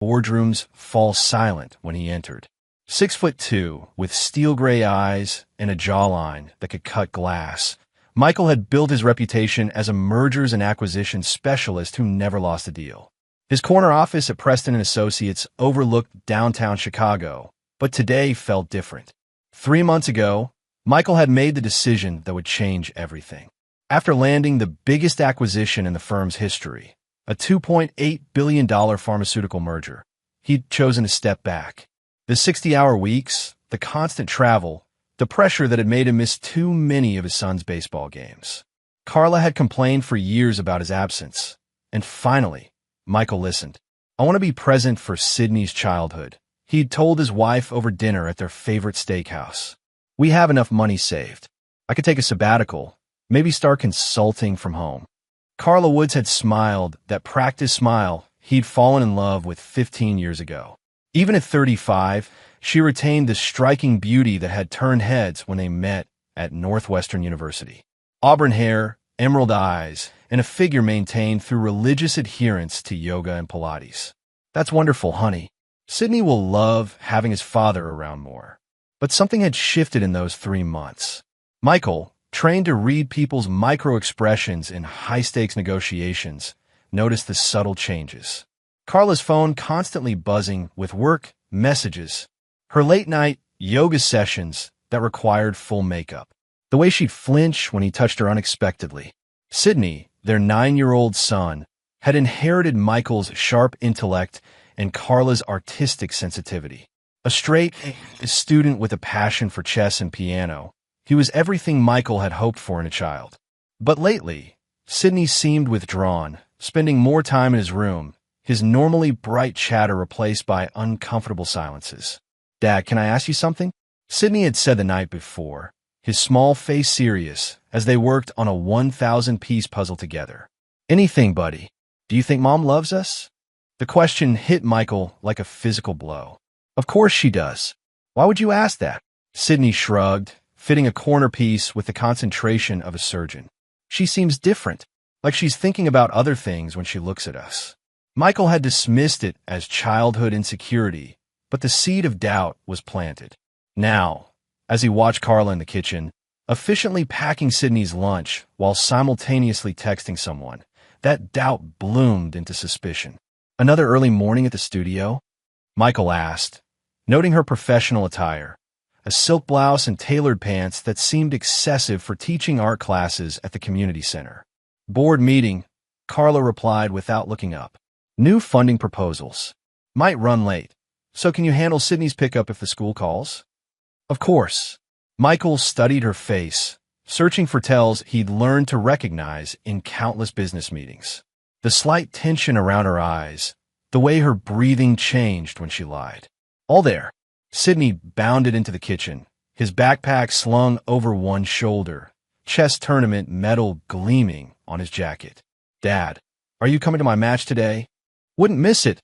boardrooms fall silent when he entered. 6'2", with steel gray eyes and a jawline that could cut glass, Michael had built his reputation as a mergers and acquisitions specialist who never lost a deal. His corner office at Preston & Associates overlooked downtown Chicago, but today felt different. 3 months ago, Michael had made the decision that would change everything. After landing the biggest acquisition in the firm's history, a $2.8 billion pharmaceutical merger, he'd chosen to step back. The 60-hour weeks, the constant travel, the pressure that had made him miss too many of his son's baseball games. Carla had complained for years about his absence, and finally, Michael listened. "I want to be present for Sydney's childhood," he'd told his wife over dinner at their favorite steakhouse. "We have enough money saved. I could take a sabbatical, maybe start consulting from home." Carla Woods had smiled, that practiced smile he'd fallen in love with 15 years ago. Even at 35, she retained the striking beauty that had turned heads when they met at Northwestern University. Auburn hair, emerald eyes, and a figure maintained through religious adherence to yoga and Pilates. "That's wonderful, honey. Sydney will love having his father around more." But something had shifted in those 3 months. Michael, trained to read people's micro-expressions in high-stakes negotiations, noticed the subtle changes. Carla's phone constantly buzzing with work messages. Her late-night yoga sessions that required full makeup. The way she'd flinch when he touched her unexpectedly. Sydney, their 9-year-old son, had inherited Michael's sharp intellect and Carla's artistic sensitivity. A straight-A student with a passion for chess and piano, he was everything Michael had hoped for in a child. But lately, Sydney seemed withdrawn, spending more time in his room, his normally bright chatter replaced by uncomfortable silences. "Dad, can I ask you something?" Sydney had said the night before, his small face serious as they worked on a 1,000-piece puzzle together. "Anything, buddy. Do you think Mom loves us?" The question hit Michael like a physical blow. "Of course she does. Why would you ask that?" Sydney shrugged, fitting a corner piece with the concentration of a surgeon. "She seems different, like she's thinking about other things when she looks at us." Michael had dismissed it as childhood insecurity, but the seed of doubt was planted. Now, as he watched Carla in the kitchen, efficiently packing Sydney's lunch while simultaneously texting someone, that doubt bloomed into suspicion. "Another early morning at the studio?" Michael asked, noting her professional attire, a silk blouse and tailored pants that seemed excessive for teaching art classes at the community center. "Board meeting," Carla replied without looking up. "New funding proposals. Might run late. So can you handle Sydney's pickup if the school calls?" "Of course." Michael studied her face, searching for tells he'd learned to recognize in countless business meetings. The slight tension around her eyes, the way her breathing changed when she lied. "All there." Sydney bounded into the kitchen, his backpack slung over one shoulder, chess tournament medal gleaming on his jacket. "Dad, are you coming to my match today?" "Wouldn't miss it,"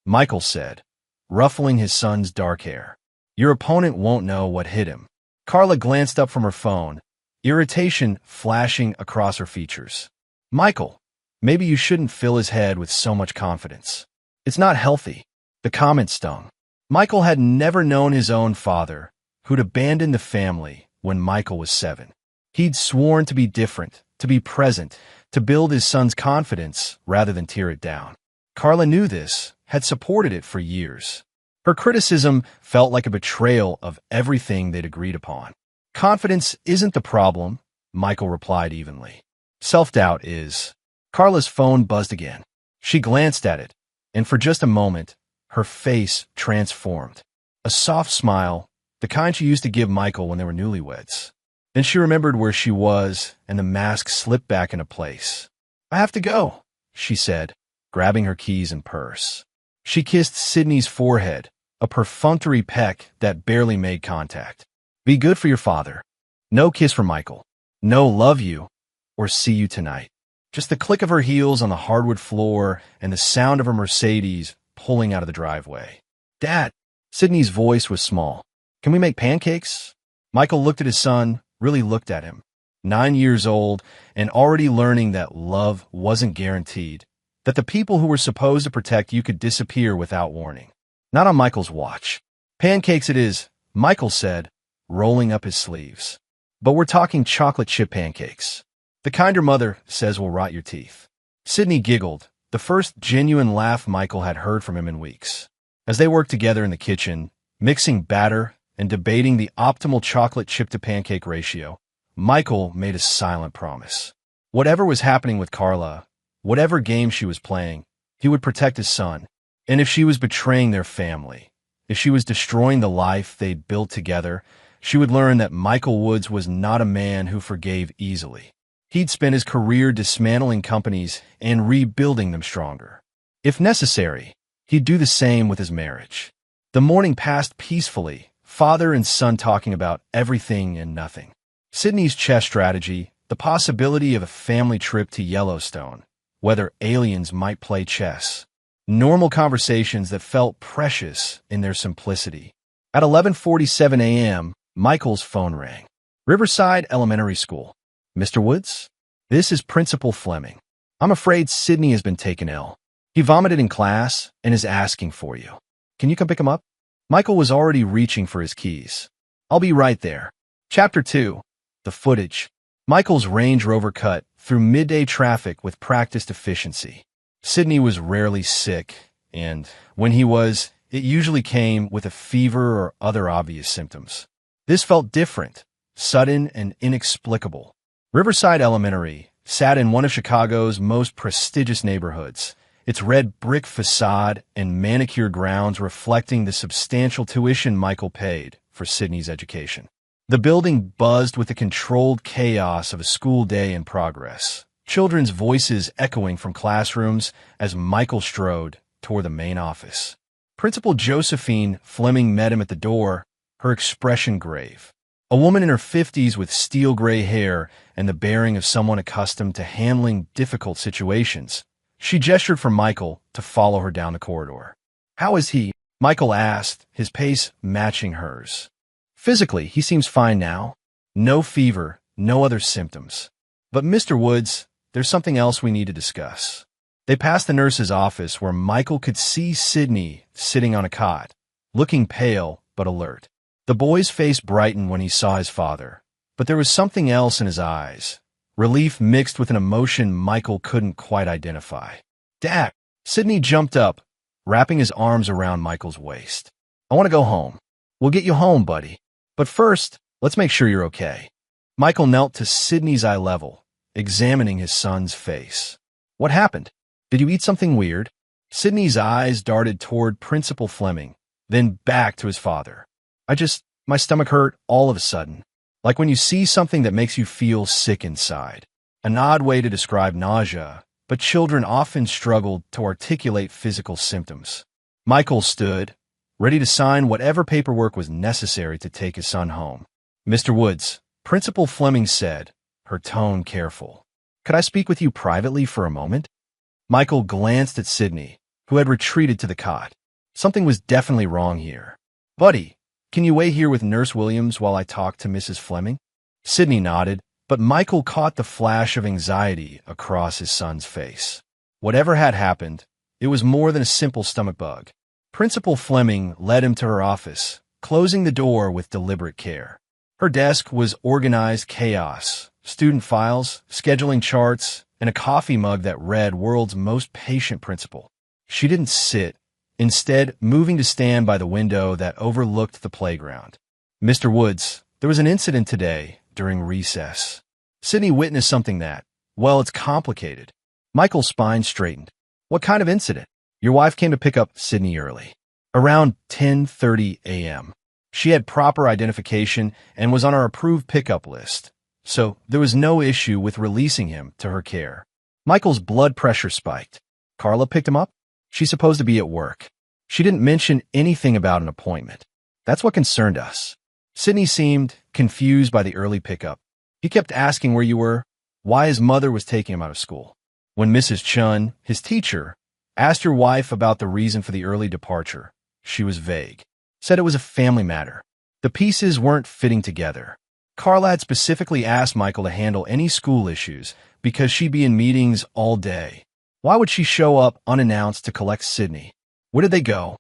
Michael said, ruffling his son's dark hair. "Your opponent won't know what hit him." Carla glanced up from her phone, irritation flashing across her features. "Michael, maybe you shouldn't fill his head with so much confidence. It's not healthy." The comment stung. Michael had never known his own father, who'd abandoned the family when Michael was 7. He'd sworn to be different, to be present, to build his son's confidence rather than tear it down. Carla knew this, had supported it for years. Her criticism felt like a betrayal of everything they'd agreed upon. "Confidence isn't the problem," Michael replied evenly. "Self-doubt is." Carla's phone buzzed again. She glanced at it, and for just a moment, her face transformed. A soft smile, the kind she used to give Michael when they were newlyweds. Then she remembered where she was, and the mask slipped back into place. "I have to go," she said, grabbing her keys and purse. She kissed Sydney's forehead, a perfunctory peck that barely made contact. "Be good for your father." No kiss from Michael. No "love you" or "see you tonight." Just the click of her heels on the hardwood floor and the sound of her Mercedes pulling out of the driveway. "Dad," Sydney's voice was small. "Can we make pancakes?" Michael looked at his son, really looked at him. 9 years old and already learning that love wasn't guaranteed, that the people who were supposed to protect you could disappear without warning. Not on Michael's watch. Pancakes it is, Michael said, rolling up his sleeves. But we're talking chocolate chip pancakes. The kind your mother says will rot your teeth. Sydney giggled, the first genuine laugh Michael had heard from him in weeks. As they worked together in the kitchen, mixing batter and debating the optimal chocolate chip-to-pancake ratio, Michael made a silent promise. Whatever was happening with Carla, whatever game she was playing, he would protect his son. And if she was betraying their family, if she was destroying the life they'd built together, she would learn that Michael Woods was not a man who forgave easily. He'd spent his career dismantling companies and rebuilding them stronger. If necessary, he'd do the same with his marriage. The morning passed peacefully, father and son talking about everything and nothing. Sydney's chess strategy, the possibility of a family trip to Yellowstone, whether aliens might play chess. Normal conversations that felt precious in their simplicity. At 11:47 a.m., Michael's phone rang. Riverside Elementary School. Mr. Woods? This is Principal Fleming. I'm afraid Sydney has been taken ill. He vomited in class and is asking for you. Can you come pick him up? Michael was already reaching for his keys. I'll be right there. Chapter 2. The footage. Michael's Range Rover cut through midday traffic with practiced efficiency. Sydney was rarely sick, and when he was, it usually came with a fever or other obvious symptoms. This felt different, sudden and inexplicable. Riverside Elementary sat in one of Chicago's most prestigious neighborhoods, its red brick facade and manicured grounds reflecting the substantial tuition Michael paid for Sydney's education. The building buzzed with the controlled chaos of a school day in progress, children's voices echoing from classrooms as Michael strode toward the main office. Principal Josephine Fleming met him at the door, her expression grave. A woman in her 50s with steel gray hair and the bearing of someone accustomed to handling difficult situations. She gestured for Michael to follow her down the corridor. How is he? Michael asked, his pace matching hers. Physically, he seems fine now. No fever, no other symptoms. But Mr. Woods, there's something else we need to discuss. They passed the nurse's office where Michael could see Sydney sitting on a cot, looking pale but alert. The boy's face brightened when he saw his father, but there was something else in his eyes, relief mixed with an emotion Michael couldn't quite identify. Dad! Sydney jumped up, wrapping his arms around Michael's waist. I want to go home. We'll get you home, buddy. But first, let's make sure you're okay. Michael knelt to Sydney's eye level, examining his son's face. What happened? Did you eat something weird? Sydney's eyes darted toward Principal Fleming, then back to his father. My stomach hurt all of a sudden. Like when you see something that makes you feel sick inside. An odd way to describe nausea, but children often struggled to articulate physical symptoms. Michael stood, ready to sign whatever paperwork was necessary to take his son home. Mr. Woods, Principal Fleming said, her tone careful. Could I speak with you privately for a moment? Michael glanced at Sydney, who had retreated to the cot. Something was definitely wrong here. Buddy, can you wait here with Nurse Williams while I talk to Mrs. Fleming? Sydney nodded, but Michael caught the flash of anxiety across his son's face. Whatever had happened, it was more than a simple stomach bug. Principal Fleming led him to her office, closing the door with deliberate care. Her desk was organized chaos, student files, scheduling charts, and a coffee mug that read World's Most Patient Principal. She didn't sit, instead moving to stand by the window that overlooked the playground. Mr. Woods, there was an incident today during recess. Sydney witnessed something that, well, it's complicated. Michael's spine straightened. What kind of incident? Your wife came to pick up Sydney early. Around 10:30 a.m. She had proper identification and was on our approved pickup list, so there was no issue with releasing him to her care. Michael's blood pressure spiked. Carla picked him up? She's supposed to be at work. She didn't mention anything about an appointment. That's what concerned us. Sydney seemed confused by the early pickup. He kept asking where you were, why his mother was taking him out of school. When Mrs. Chun, his teacher, asked your wife about the reason for the early departure, she was vague. Said it was a family matter. The pieces weren't fitting together. Carla had specifically asked Michael to handle any school issues because she'd be in meetings all day. Why would she show up unannounced to collect Sydney? Where did they go?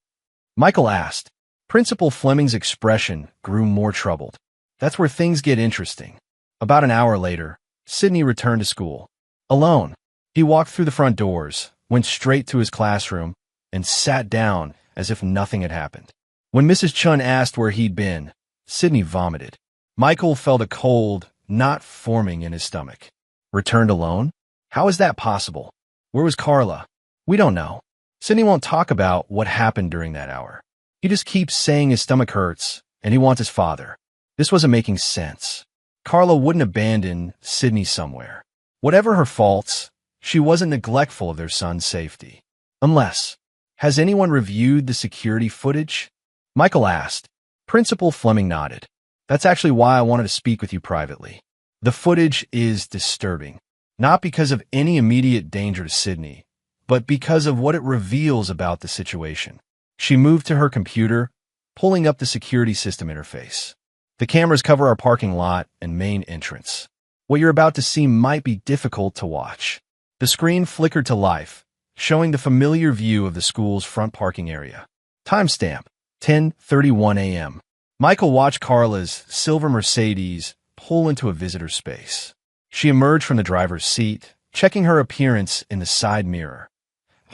Michael asked. Principal Fleming's expression grew more troubled. That's where things get interesting. About an hour later, Sydney returned to school. Alone, he walked through the front doors, went straight to his classroom, and sat down as if nothing had happened. When Mrs. Chun asked where he'd been, Sydney vomited. Michael felt a cold knot forming in his stomach. Returned alone? How is that possible? Where was Carla? We don't know. Sydney won't talk about what happened during that hour. He just keeps saying his stomach hurts, and he wants his father. This wasn't making sense. Carla wouldn't abandon Sydney somewhere. Whatever her faults, she wasn't neglectful of their son's safety. Unless, has anyone reviewed the security footage? Michael asked. Principal Fleming nodded. That's actually why I wanted to speak with you privately. The footage is disturbing, not because of any immediate danger to Sydney, but because of what it reveals about the situation. She moved to her computer, pulling up the security system interface. The cameras cover our parking lot and main entrance. What you're about to see might be difficult to watch. The screen flickered to life, showing the familiar view of the school's front parking area. Timestamp, 10:31 a.m. Michael watched Carla's silver Mercedes pull into a visitor space. She emerged from the driver's seat, checking her appearance in the side mirror,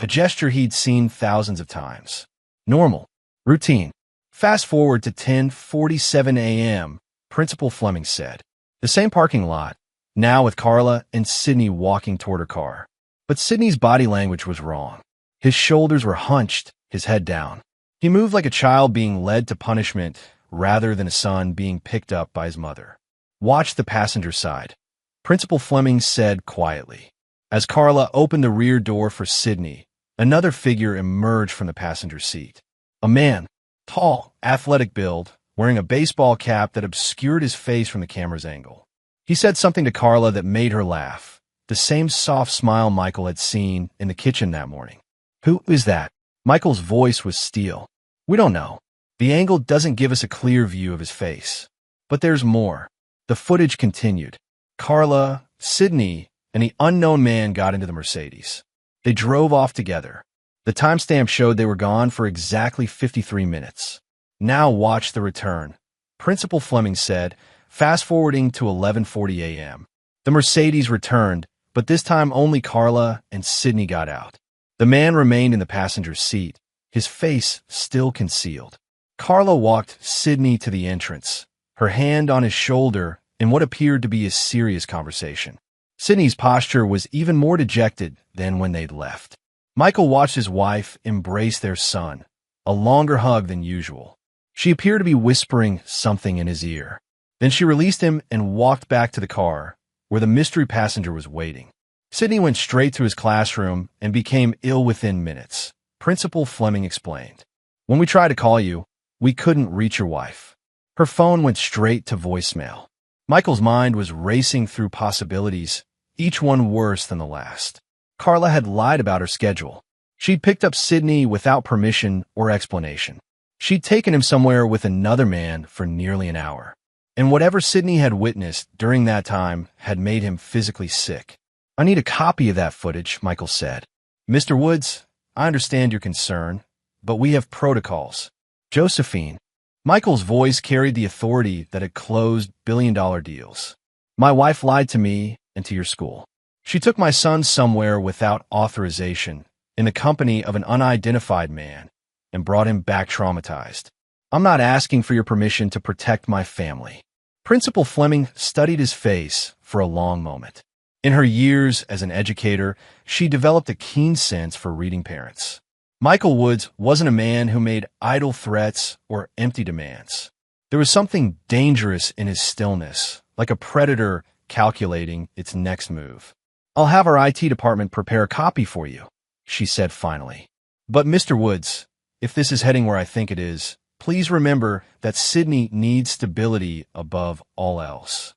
a gesture he'd seen thousands of times. Normal. Routine. Fast forward to 10:47 a.m., Principal Fleming said. The same parking lot, now with Carla and Sydney walking toward her car. But Sydney's body language was wrong. His shoulders were hunched, his head down. He moved like a child being led to punishment rather than a son being picked up by his mother. Watch the passenger side, Principal Fleming said quietly. As Carla opened the rear door for Sydney, another figure emerged from the passenger seat. A man, tall, athletic build, wearing a baseball cap that obscured his face from the camera's angle. He said something to Carla that made her laugh, the same soft smile Michael had seen in the kitchen that morning. Who is that? Michael's voice was steel. We don't know. The angle doesn't give us a clear view of his face. But there's more. The footage continued. Carla, Sydney, and the unknown man got into the Mercedes. They drove off together. The timestamp showed they were gone for exactly 53 minutes. Now watch the return, Principal Fleming said, fast-forwarding to 11:40 a.m. The Mercedes returned, but this time only Carla and Sydney got out. The man remained in the passenger seat, his face still concealed. Carla walked Sydney to the entrance, her hand on his shoulder in what appeared to be a serious conversation. Sydney's posture was even more dejected than when they'd left. Michael watched his wife embrace their son, a longer hug than usual. She appeared to be whispering something in his ear. Then she released him and walked back to the car, where the mystery passenger was waiting. Sydney went straight to his classroom and became ill within minutes, Principal Fleming explained. When we tried to call you, we couldn't reach your wife. Her phone went straight to voicemail. Michael's mind was racing through possibilities, each one worse than the last. Carla had lied about her schedule. She'd picked up Sydney without permission or explanation. She'd taken him somewhere with another man for nearly an hour. And whatever Sydney had witnessed during that time had made him physically sick. I need a copy of that footage, Michael said. Mr. Woods, I understand your concern, but we have protocols. Josephine. Michael's voice carried the authority that had closed billion-dollar deals. My wife lied to me and to your school. She took my son somewhere without authorization, in the company of an unidentified man, and brought him back traumatized. I'm not asking for your permission to protect my family. Principal Fleming studied his face for a long moment. In her years as an educator, she developed a keen sense for reading parents. Michael Woods wasn't a man who made idle threats or empty demands. There was something dangerous in his stillness, like a predator calculating its next move. I'll have our IT department prepare a copy for you, she said finally. But Mr. Woods, if this is heading where I think it is, please remember that Sydney needs stability above all else.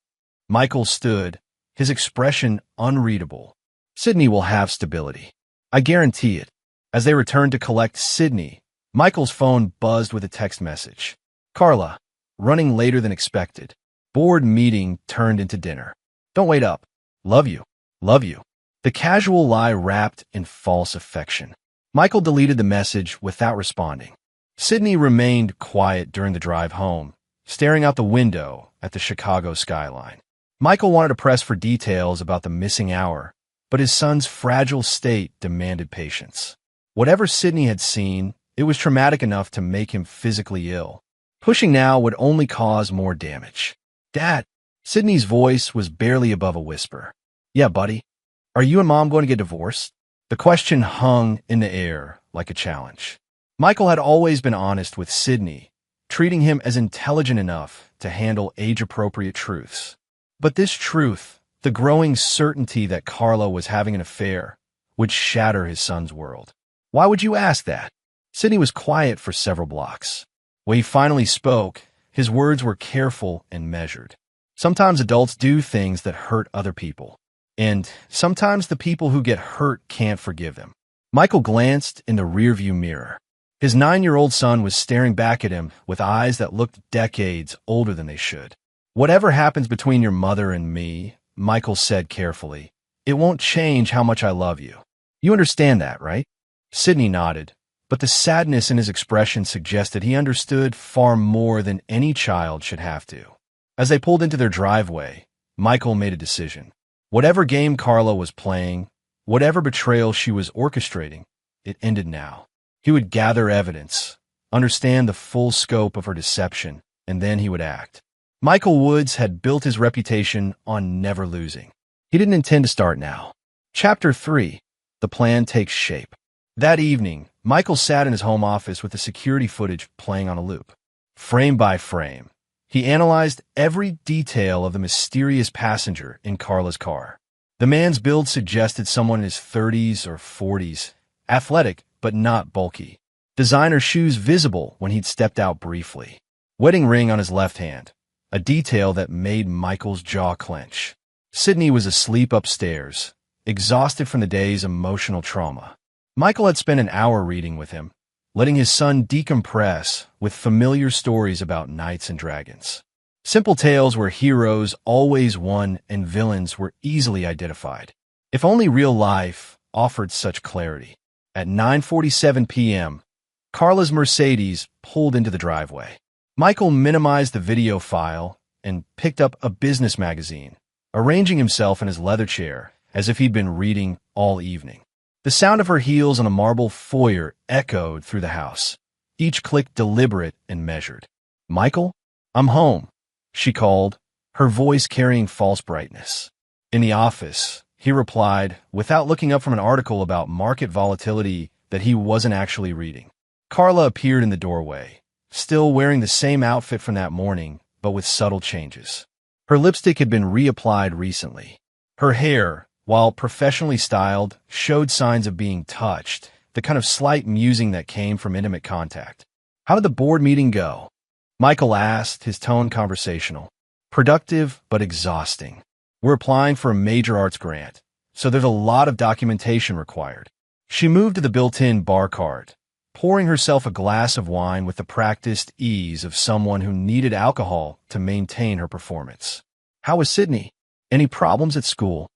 Michael stood, his expression unreadable. Sydney will have stability. I guarantee it. As they returned to collect Sydney, Michael's phone buzzed with a text message. Carla, running later than expected. Board meeting turned into dinner. Don't wait up. Love you. Love you. The casual lie wrapped in false affection. Michael deleted the message without responding. Sydney remained quiet during the drive home, staring out the window at the Chicago skyline. Michael wanted to press for details about the missing hour, but his son's fragile state demanded patience. Whatever Sydney had seen, it was traumatic enough to make him physically ill. Pushing now would only cause more damage. Dad, Sydney's voice was barely above a whisper. Yeah, buddy. Are you and Mom going to get divorced? The question hung in the air like a challenge. Michael had always been honest with Sydney, treating him as intelligent enough to handle age-appropriate truths. But this truth, the growing certainty that Carla was having an affair, would shatter his son's world. Why would you ask that? Sydney was quiet for several blocks. When he finally spoke, his words were careful and measured. Sometimes adults do things that hurt other people, and sometimes the people who get hurt can't forgive them. Michael glanced in the rearview mirror. His 9-year-old son was staring back at him with eyes that looked decades older than they should. Whatever happens between your mother and me, Michael said carefully, it won't change how much I love you. You understand that, right? Sydney nodded, but the sadness in his expression suggested he understood far more than any child should have to. As they pulled into their driveway, Michael made a decision. Whatever game Carla was playing, whatever betrayal she was orchestrating, it ended now. He would gather evidence, understand the full scope of her deception, and then he would act. Michael Woods had built his reputation on never losing. He didn't intend to start now. Chapter 3. The plan takes shape. That evening, Michael sat in his home office with the security footage playing on a loop. Frame by frame, he analyzed every detail of the mysterious passenger in Carla's car. The man's build suggested someone in his 30s or 40s, athletic but not bulky. Designer shoes visible when he'd stepped out briefly. Wedding ring on his left hand, a detail that made Michael's jaw clench. Sydney was asleep upstairs, exhausted from the day's emotional trauma. Michael had spent an hour reading with him, letting his son decompress with familiar stories about knights and dragons. Simple tales where heroes always won and villains were easily identified. If only real life offered such clarity. At 9:47 p.m., Carla's Mercedes pulled into the driveway. Michael minimized the video file and picked up a business magazine, arranging himself in his leather chair as if he'd been reading all evening. The sound of her heels on the marble foyer echoed through the house, each click deliberate and measured. Michael, I'm home, she called, her voice carrying false brightness. In the office, he replied, without looking up from an article about market volatility that he wasn't actually reading. Carla appeared in the doorway, still wearing the same outfit from that morning, but with subtle changes. Her lipstick had been reapplied recently. Her hair, while professionally styled, showed signs of being touched, the kind of slight musing that came from intimate contact. How did the board meeting go? Michael asked, his tone conversational. Productive, but exhausting. We're applying for a major arts grant, so there's a lot of documentation required. She moved to the built-in bar cart, pouring herself a glass of wine with the practiced ease of someone who needed alcohol to maintain her performance. How was Sydney? Any problems at school?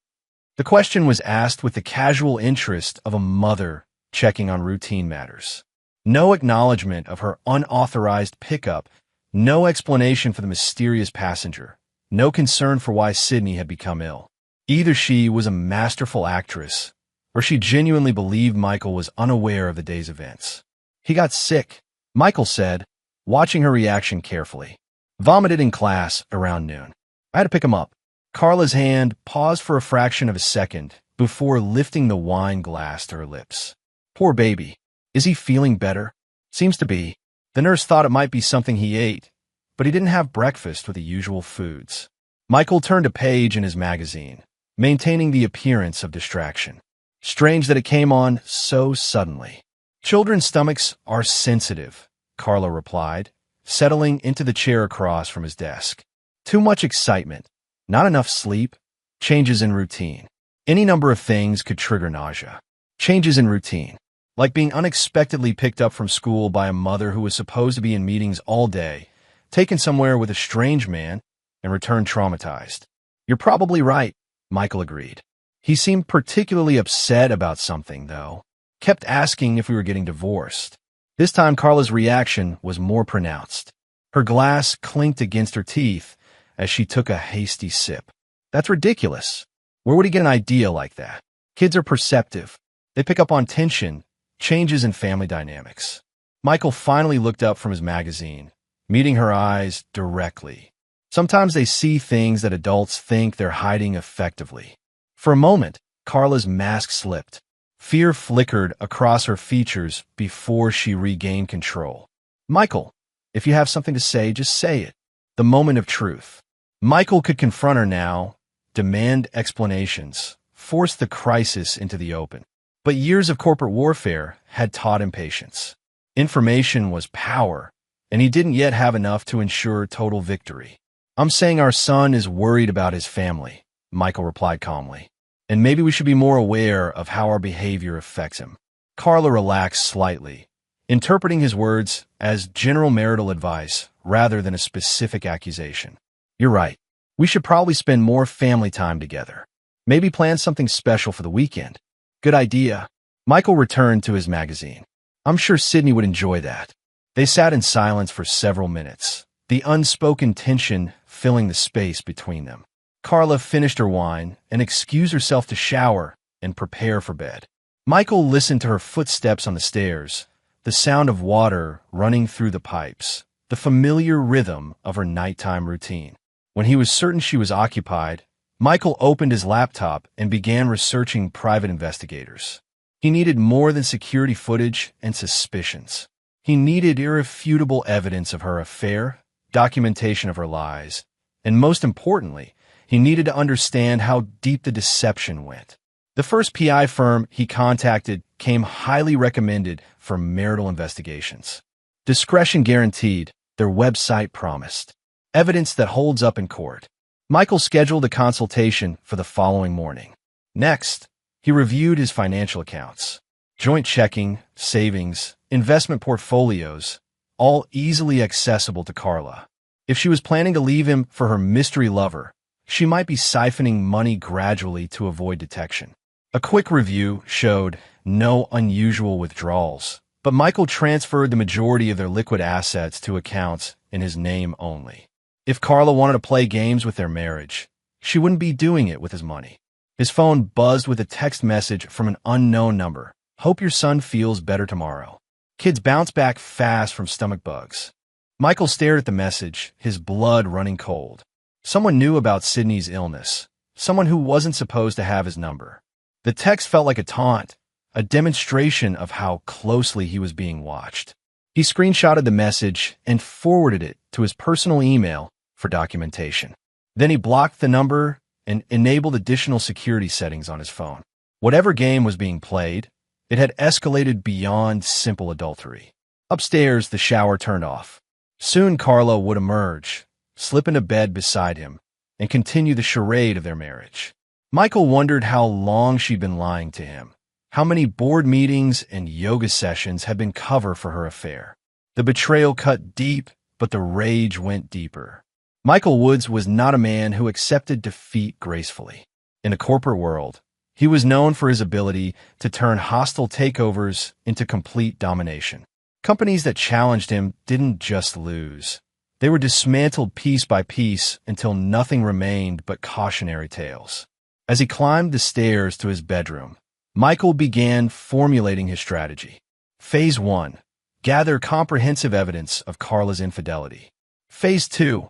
The question was asked with the casual interest of a mother checking on routine matters. No acknowledgement of her unauthorized pickup, no explanation for the mysterious passenger, no concern for why Sydney had become ill. Either she was a masterful actress, or she genuinely believed Michael was unaware of the day's events. He got sick, Michael said, watching her reaction carefully. Vomited in class around noon. I had to pick him up. Carla's hand paused for a fraction of a second before lifting the wine glass to her lips. Poor baby. Is he feeling better? Seems to be. The nurse thought it might be something he ate, but he didn't have breakfast with the usual foods. Michael turned a page in his magazine, maintaining the appearance of distraction. Strange that it came on so suddenly. Children's stomachs are sensitive, Carla replied, settling into the chair across from his desk. Too much excitement. Not enough sleep, changes in routine. Any number of things could trigger nausea. Changes in routine, like being unexpectedly picked up from school by a mother who was supposed to be in meetings all day, taken somewhere with a strange man, and returned traumatized. You're probably right, Michael agreed. He seemed particularly upset about something, though. Kept asking if we were getting divorced. This time, Carla's reaction was more pronounced. Her glass clinked against her teeth as she took a hasty sip. That's ridiculous. Where would he get an idea like that? Kids are perceptive. They pick up on tension, changes in family dynamics. Michael finally looked up from his magazine, meeting her eyes directly. Sometimes they see things that adults think they're hiding effectively. For a moment, Carla's mask slipped. Fear flickered across her features before she regained control. Michael, if you have something to say, just say it. The moment of truth. Michael could confront her now, demand explanations, force the crisis into the open. But years of corporate warfare had taught him patience. Information was power, and he didn't yet have enough to ensure total victory. I'm saying our son is worried about his family, Michael replied calmly. And maybe we should be more aware of how our behavior affects him. Carla relaxed slightly, interpreting his words as general marital advice rather than a specific accusation. You're right. We should probably spend more family time together. Maybe plan something special for the weekend. Good idea. Michael returned to his magazine. I'm sure Sydney would enjoy that. They sat in silence for several minutes, the unspoken tension filling the space between them. Carla finished her wine and excused herself to shower and prepare for bed. Michael listened to her footsteps on the stairs, the sound of water running through the pipes, the familiar rhythm of her nighttime routine. When he was certain she was occupied, Michael opened his laptop and began researching private investigators. He needed more than security footage and suspicions. He needed irrefutable evidence of her affair, documentation of her lies, and most importantly, he needed to understand how deep the deception went. The first PI firm he contacted came highly recommended for marital investigations. Discretion guaranteed, their website promised. Evidence that holds up in court. Michael scheduled a consultation for the following morning. Next, he reviewed his financial accounts. Joint checking, savings, investment portfolios, all easily accessible to Carla. If she was planning to leave him for her mystery lover, she might be siphoning money gradually to avoid detection. A quick review showed no unusual withdrawals, but Michael transferred the majority of their liquid assets to accounts in his name only. If Carla wanted to play games with their marriage, she wouldn't be doing it with his money. His phone buzzed with a text message from an unknown number. Hope your son feels better tomorrow. Kids bounce back fast from stomach bugs. Michael stared at the message, his blood running cold. Someone knew about Sydney's illness, someone who wasn't supposed to have his number. The text felt like a taunt, a demonstration of how closely he was being watched. He screenshotted the message and forwarded it to his personal email for documentation. Then he blocked the number and enabled additional security settings on his phone. Whatever game was being played, it had escalated beyond simple adultery. Upstairs, the shower turned off. Soon Carla would emerge, slip into bed beside him, and continue the charade of their marriage. Michael wondered how long she'd been lying to him, how many board meetings and yoga sessions had been cover for her affair. The betrayal cut deep, but the rage went deeper. Michael Woods was not a man who accepted defeat gracefully. In the corporate world, he was known for his ability to turn hostile takeovers into complete domination. Companies that challenged him didn't just lose. They were dismantled piece by piece until nothing remained but cautionary tales. As he climbed the stairs to his bedroom, Michael began formulating his strategy. Phase 1. Gather comprehensive evidence of Carla's infidelity. Phase 2.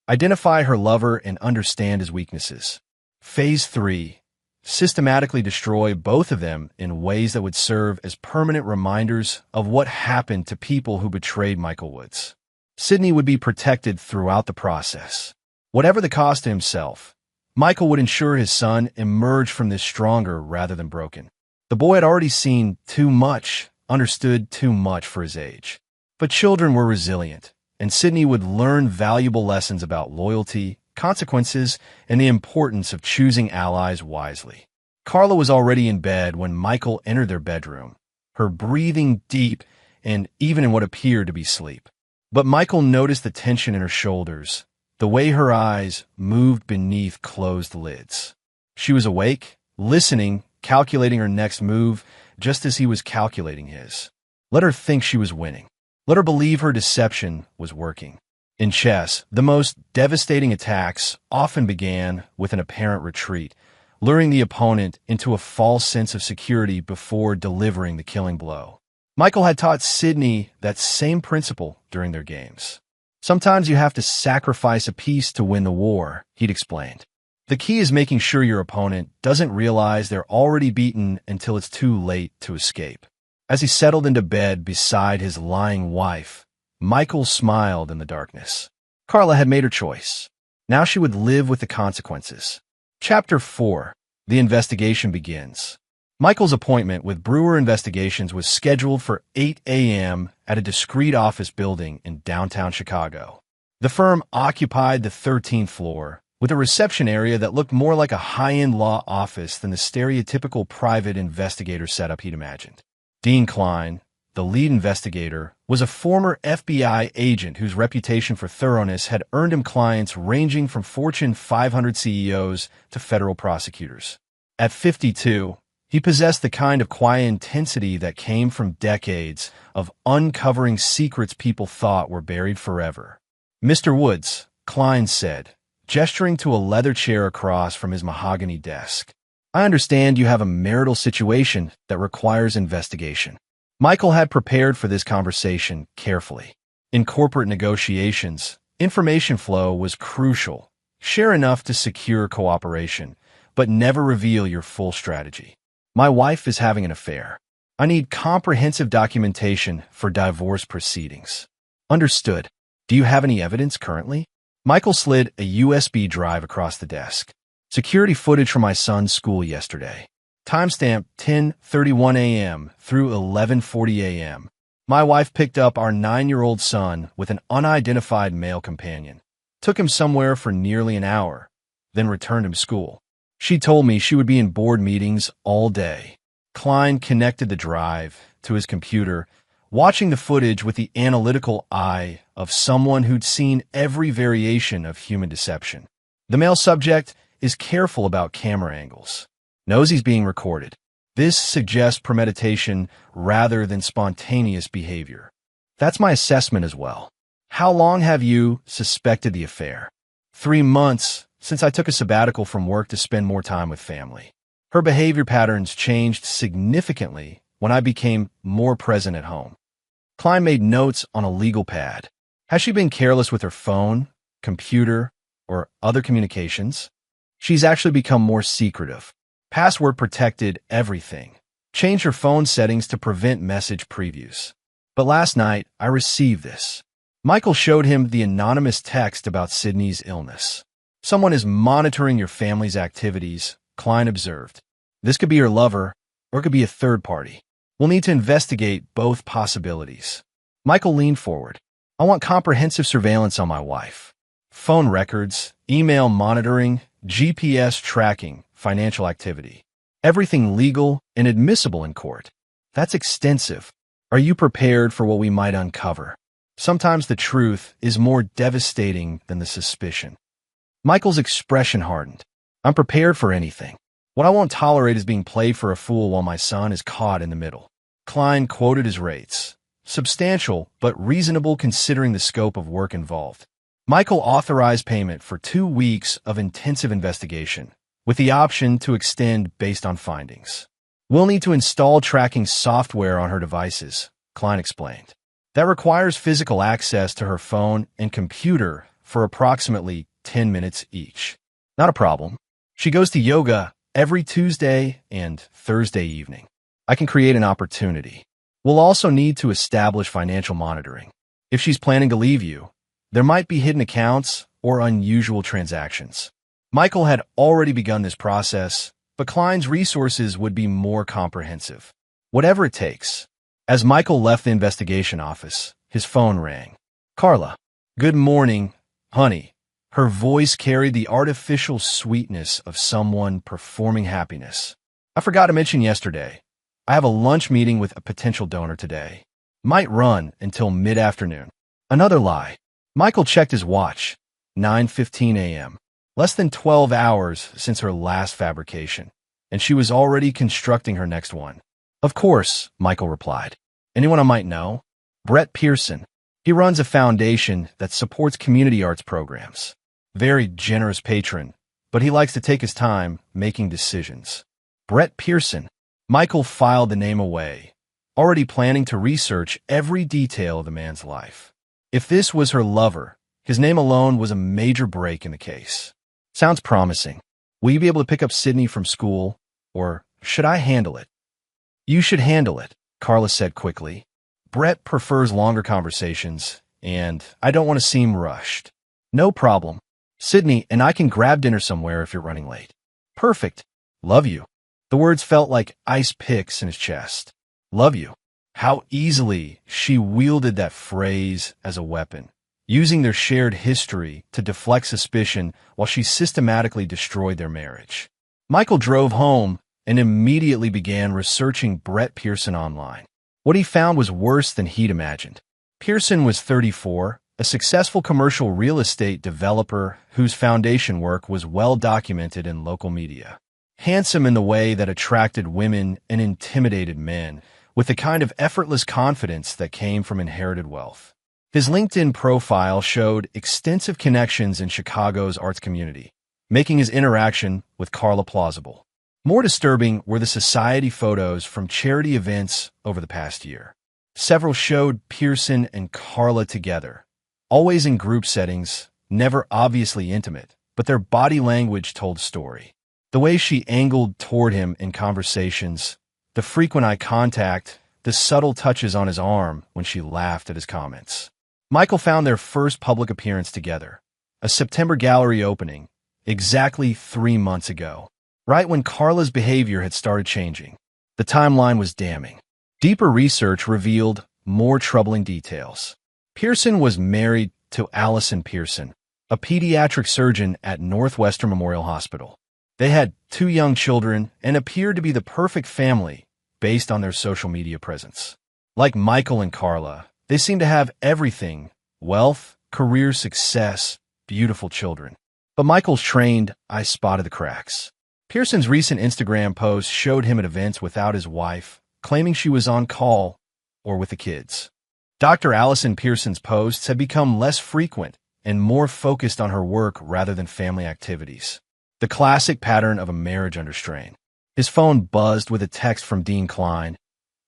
Identify her lover and understand his weaknesses. Phase 3. Systematically destroy both of them in ways that would serve as permanent reminders of what happened to people who betrayed Michael Woods. Sydney would be protected throughout the process. Whatever the cost to himself, Michael would ensure his son emerged from this stronger rather than broken. The boy had already seen too much, understood too much for his age. But children were resilient, and Sydney would learn valuable lessons about loyalty, consequences, and the importance of choosing allies wisely. Carla was already in bed when Michael entered their bedroom, her breathing deep and even in what appeared to be sleep. But Michael noticed the tension in her shoulders, the way her eyes moved beneath closed lids. She was awake, listening, calculating her next move, just as he was calculating his. Let her think she was winning. Let her believe her deception was working. In chess, the most devastating attacks often began with an apparent retreat, luring the opponent into a false sense of security before delivering the killing blow. Michael had taught Sydney that same principle during their games. Sometimes you have to sacrifice a piece to win the war, he'd explained. The key is making sure your opponent doesn't realize they're already beaten until it's too late to escape. As he settled into bed beside his lying wife, Michael smiled in the darkness. Carla had made her choice. Now she would live with the consequences. Chapter 4. The investigation begins. Michael's appointment with Brewer Investigations was scheduled for 8 a.m. at a discreet office building in downtown Chicago. The firm occupied the 13th floor, with a reception area that looked more like a high-end law office than the stereotypical private investigator setup he'd imagined. Dean Klein, the lead investigator, was a former FBI agent whose reputation for thoroughness had earned him clients ranging from Fortune 500 CEOs to federal prosecutors. At 52, he possessed the kind of quiet intensity that came from decades of uncovering secrets people thought were buried forever. "Mr. Woods," Klein said, gesturing to a leather chair across from his mahogany desk. "I understand you have a marital situation that requires investigation." Michael had prepared for this conversation carefully. In corporate negotiations, information flow was crucial. Share enough to secure cooperation, but never reveal your full strategy. "My wife is having an affair. I need comprehensive documentation for divorce proceedings." "Understood. Do you have any evidence currently?" Michael slid a USB drive across the desk. "Security footage from my son's school yesterday. Timestamp 10:31 a.m. through 11:40 a.m. My wife picked up our 9-year-old son with an unidentified male companion. Took him somewhere for nearly an hour, then returned him to school. She told me she would be in board meetings all day." Klein connected the drive to his computer, watching the footage with the analytical eye of someone who'd seen every variation of human deception. The male subject is careful about camera angles. Knows he's being recorded. This suggests premeditation rather than spontaneous behavior. That's my assessment as well. How long have you suspected the affair? 3 months, since I took a sabbatical from work to spend more time with family. Her behavior patterns changed significantly when I became more present at home. Klein made notes on a legal pad. Has she been careless with her phone, computer, or other communications? She's actually become more secretive. Password protected everything. Changed her phone settings to prevent message previews. But last night, I received this. Michael showed him the anonymous text about Sydney's illness. "Someone is monitoring your family's activities," Klein observed. "This could be her lover, or it could be a third party. We'll need to investigate both possibilities." Michael leaned forward. "I want comprehensive surveillance on my wife. Phone records, email monitoring, GPS tracking, financial activity. Everything legal and admissible in court. That's extensive. Are you prepared for what we might uncover? Sometimes the truth is more devastating than the suspicion." Michael's expression hardened. "I'm prepared for anything. What I won't tolerate is being played for a fool while my son is caught in the middle." Klein quoted his rates. Substantial, but reasonable considering the scope of work involved. Michael authorized payment for 2 weeks of intensive investigation, with the option to extend based on findings. "We'll need to install tracking software on her devices," Klein explained. "That requires physical access to her phone and computer for approximately 10 minutes each." "Not a problem. She goes to yoga every Tuesday and Thursday evening. I can create an opportunity. We'll also need to establish financial monitoring. If she's planning to leave you, there might be hidden accounts or unusual transactions." Michael had already begun this process, but Klein's resources would be more comprehensive. Whatever it takes. As Michael left the investigation office, his phone rang. "Carla." "Good morning, honey." Her voice carried the artificial sweetness of someone performing happiness. "I forgot to mention yesterday. I have a lunch meeting with a potential donor today. Might run until mid-afternoon." Another lie. Michael checked his watch. 9:15 a.m. Less than 12 hours since her last fabrication. and she was already constructing her next one. Of course, Michael replied. Anyone I might know? Brett Pearson. He runs a foundation that supports community arts programs. Very generous patron, but he likes to take his time making decisions. Brett Pearson. Michael filed the name away, already planning to research every detail of the man's life. If this was her lover, his name alone was a major break in the case. Sounds promising. Will you be able to pick up Sydney from school, or should I handle it? You should handle it, Carla said quickly. Brett prefers longer conversations, and I don't want to seem rushed. No problem. Sydney and I can grab dinner somewhere if you're running late. Perfect. Love you. The words felt like ice picks in his chest. Love you. How easily she wielded that phrase as a weapon, using their shared history to deflect suspicion while she systematically destroyed their marriage. Michael drove home and immediately began researching Brett Pearson online. What he found was worse than he'd imagined. Pearson was 34, a successful commercial real estate developer whose foundation work was well documented in local media. Handsome in the way that attracted women and intimidated men, with the kind of effortless confidence that came from inherited wealth. His LinkedIn profile showed extensive connections in Chicago's arts community, making his interaction with Carla plausible. More disturbing were the society photos from charity events over the past year. Several showed Pearson and Carla together, always in group settings, never obviously intimate, but their body language told story. The way she angled toward him in conversations, the frequent eye contact, the subtle touches on his arm when she laughed at his comments. Michael found their first public appearance together, a September gallery opening, exactly 3 months ago. Right when Carla's behavior had started changing. The timeline was damning. Deeper research revealed more troubling details. Pearson was married to Allison Pearson, a pediatric surgeon at Northwestern Memorial Hospital. They had 2 young children and appeared to be the perfect family based on their social media presence. Like Michael and Carla, they seemed to have everything: wealth, career success, beautiful children. But Michael's trained eye spotted the cracks. Pearson's recent Instagram post showed him at events without his wife, claiming she was on call or with the kids. Dr. Allison Pearson's posts had become less frequent and more focused on her work rather than family activities. The classic pattern of a marriage under strain. His phone buzzed with a text from Dean Klein.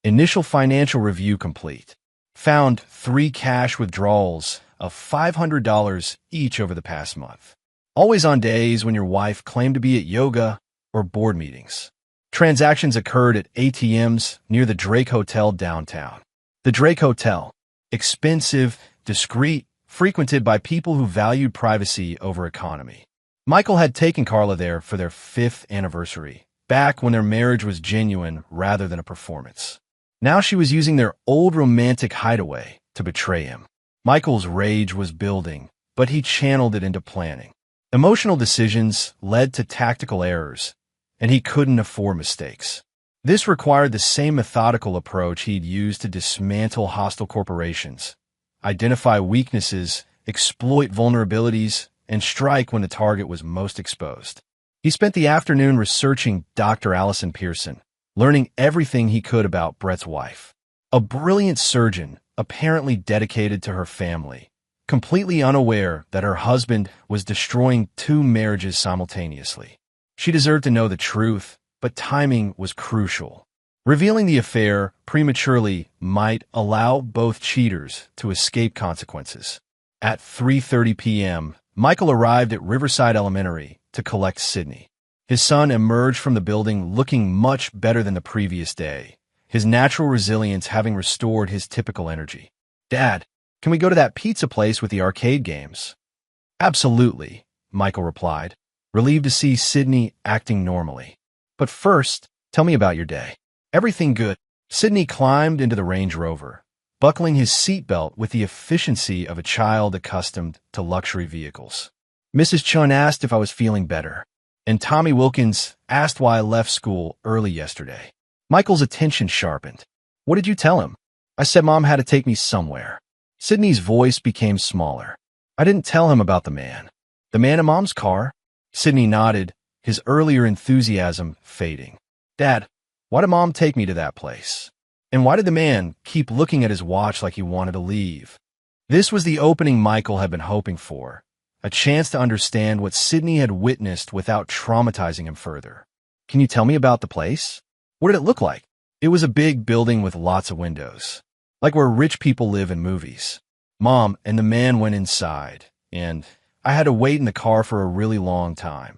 Initial financial review complete. Found 3 cash withdrawals of $500 each over the past month. Always on days when your wife claimed to be at yoga or board meetings. Transactions occurred at ATMs near the Drake Hotel downtown. The Drake Hotel, expensive, discreet, frequented by people who valued privacy over economy. Michael had taken Carla there for their 5th anniversary, back when their marriage was genuine rather than a performance. Now she was using their old romantic hideaway to betray him. Michael's rage was building, but he channeled it into planning. Emotional decisions led to tactical errors, and he couldn't afford mistakes. This required the same methodical approach he'd used to dismantle hostile corporations, identify weaknesses, exploit vulnerabilities, and strike when the target was most exposed. He spent the afternoon researching Dr. Allison Pearson, learning everything he could about Brett's wife. A brilliant surgeon, apparently dedicated to her family, completely unaware that her husband was destroying 2 marriages simultaneously. She deserved to know the truth, but timing was crucial. Revealing the affair prematurely might allow both cheaters to escape consequences. At 3:30 p.m., Michael arrived at Riverside Elementary to collect Sydney. His son emerged from the building looking much better than the previous day, his natural resilience having restored his typical energy. "Dad, can we go to that pizza place with the arcade games?" "Absolutely," Michael replied, relieved to see Sydney acting normally. "But first, tell me about your day." "Everything good." Sydney climbed into the Range Rover, buckling his seatbelt with the efficiency of a child accustomed to luxury vehicles. Mrs. Chun asked if I was feeling better, and Tommy Wilkins asked why I left school early yesterday. Michael's attention sharpened. "What did you tell him?" "I said Mom had to take me somewhere." Sydney's voice became smaller. "I didn't tell him about the man." "The man in Mom's car?" Sydney nodded, his earlier enthusiasm fading. "Dad, why did Mom take me to that place? And why did the man keep looking at his watch like he wanted to leave?" This was the opening Michael had been hoping for, a chance to understand what Sydney had witnessed without traumatizing him further. "Can you tell me about the place? What did it look like?" It was a big building with lots of windows, like where rich people live in movies. Mom and the man went inside, and I had to wait in the car for a really long time.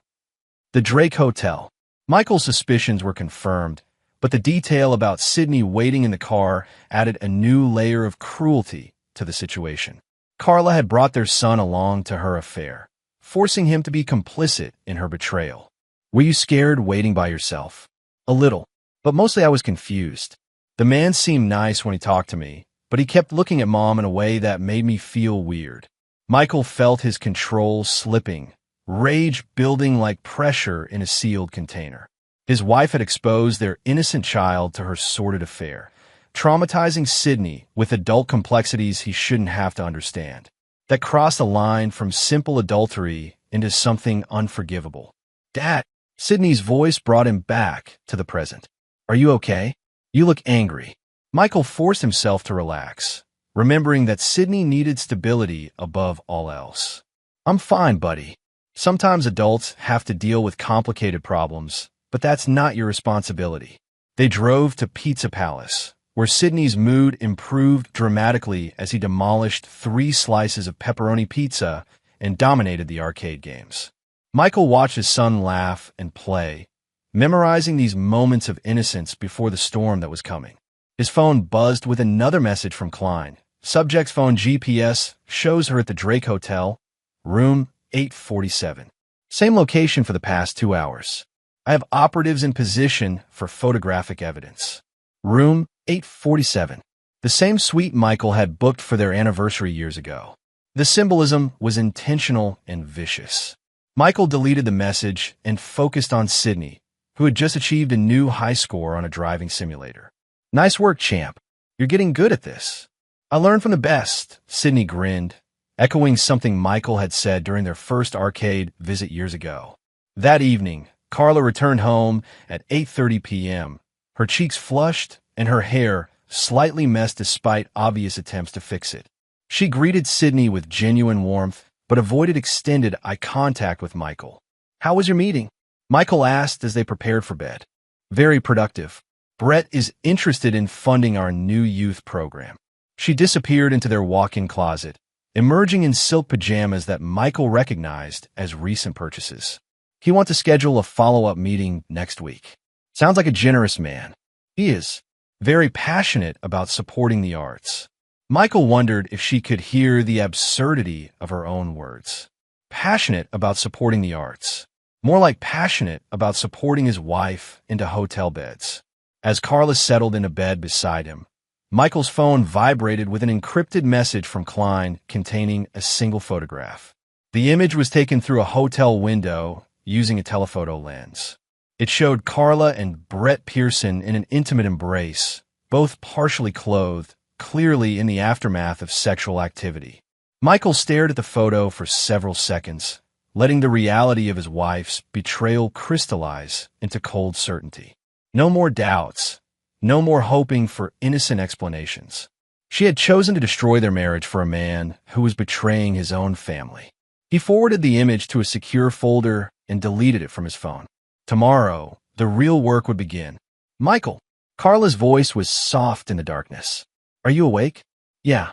The Drake Hotel. Michael's suspicions were confirmed, but the detail about Sydney waiting in the car added a new layer of cruelty to the situation. Carla had brought their son along to her affair, forcing him to be complicit in her betrayal. "Were you scared waiting by yourself?" "A little, but mostly I was confused. The man seemed nice when he talked to me, but he kept looking at Mom in a way that made me feel weird." Michael felt his control slipping, rage building like pressure in a sealed container. His wife had exposed their innocent child to her sordid affair, traumatizing Sydney with adult complexities he shouldn't have to understand. That crossed a line from simple adultery into something unforgivable. "Dad!" Sydney's voice brought him back to the present. "Are you okay? You look angry." Michael forced himself to relax, remembering that Sydney needed stability above all else. "I'm fine, buddy. Sometimes adults have to deal with complicated problems, but that's not your responsibility." They drove to Pizza Palace, where Sydney's mood improved dramatically as he demolished 3 slices of pepperoni pizza and dominated the arcade games. Michael watched his son laugh and play, memorizing these moments of innocence before the storm that was coming. His phone buzzed with another message from Klein. Subject's phone GPS shows her at the Drake Hotel, room 847. Same location for the past 2 hours. I have operatives in position for photographic evidence. Room 847. The same suite Michael had booked for their anniversary years ago. The symbolism was intentional and vicious. Michael deleted the message and focused on Sydney, who had just achieved a new high score on a driving simulator. "Nice work, champ. You're getting good at this." "I learned from the best," Sydney grinned, echoing something Michael had said during their first arcade visit years ago. That evening, Carla returned home at 8:30 p.m., her cheeks flushed and her hair slightly messed despite obvious attempts to fix it. She greeted Sydney with genuine warmth, but avoided extended eye contact with Michael. "How was your meeting?" Michael asked as they prepared for bed. "Very productive. Brett is interested in funding our new youth program." She disappeared into their walk-in closet, emerging in silk pajamas that Michael recognized as recent purchases. "He wants to schedule a follow-up meeting next week." "Sounds like a generous man." "He is. Very passionate about supporting the arts." Michael wondered if she could hear the absurdity of her own words. Passionate about supporting the arts. More like passionate about supporting his wife into hotel beds. As Carla settled into bed beside him, Michael's phone vibrated with an encrypted message from Klein containing a single photograph. The image was taken through a hotel window using a telephoto lens. It showed Carla and Brett Pearson in an intimate embrace, both partially clothed, clearly in the aftermath of sexual activity. Michael stared at the photo for several seconds, letting the reality of his wife's betrayal crystallize into cold certainty. No more doubts, no more hoping for innocent explanations. She had chosen to destroy their marriage for a man who was betraying his own family. He forwarded the image to a secure folder and deleted it from his phone. Tomorrow, the real work would begin. "Michael." Carla's voice was soft in the darkness. "Are you awake?" "Yeah.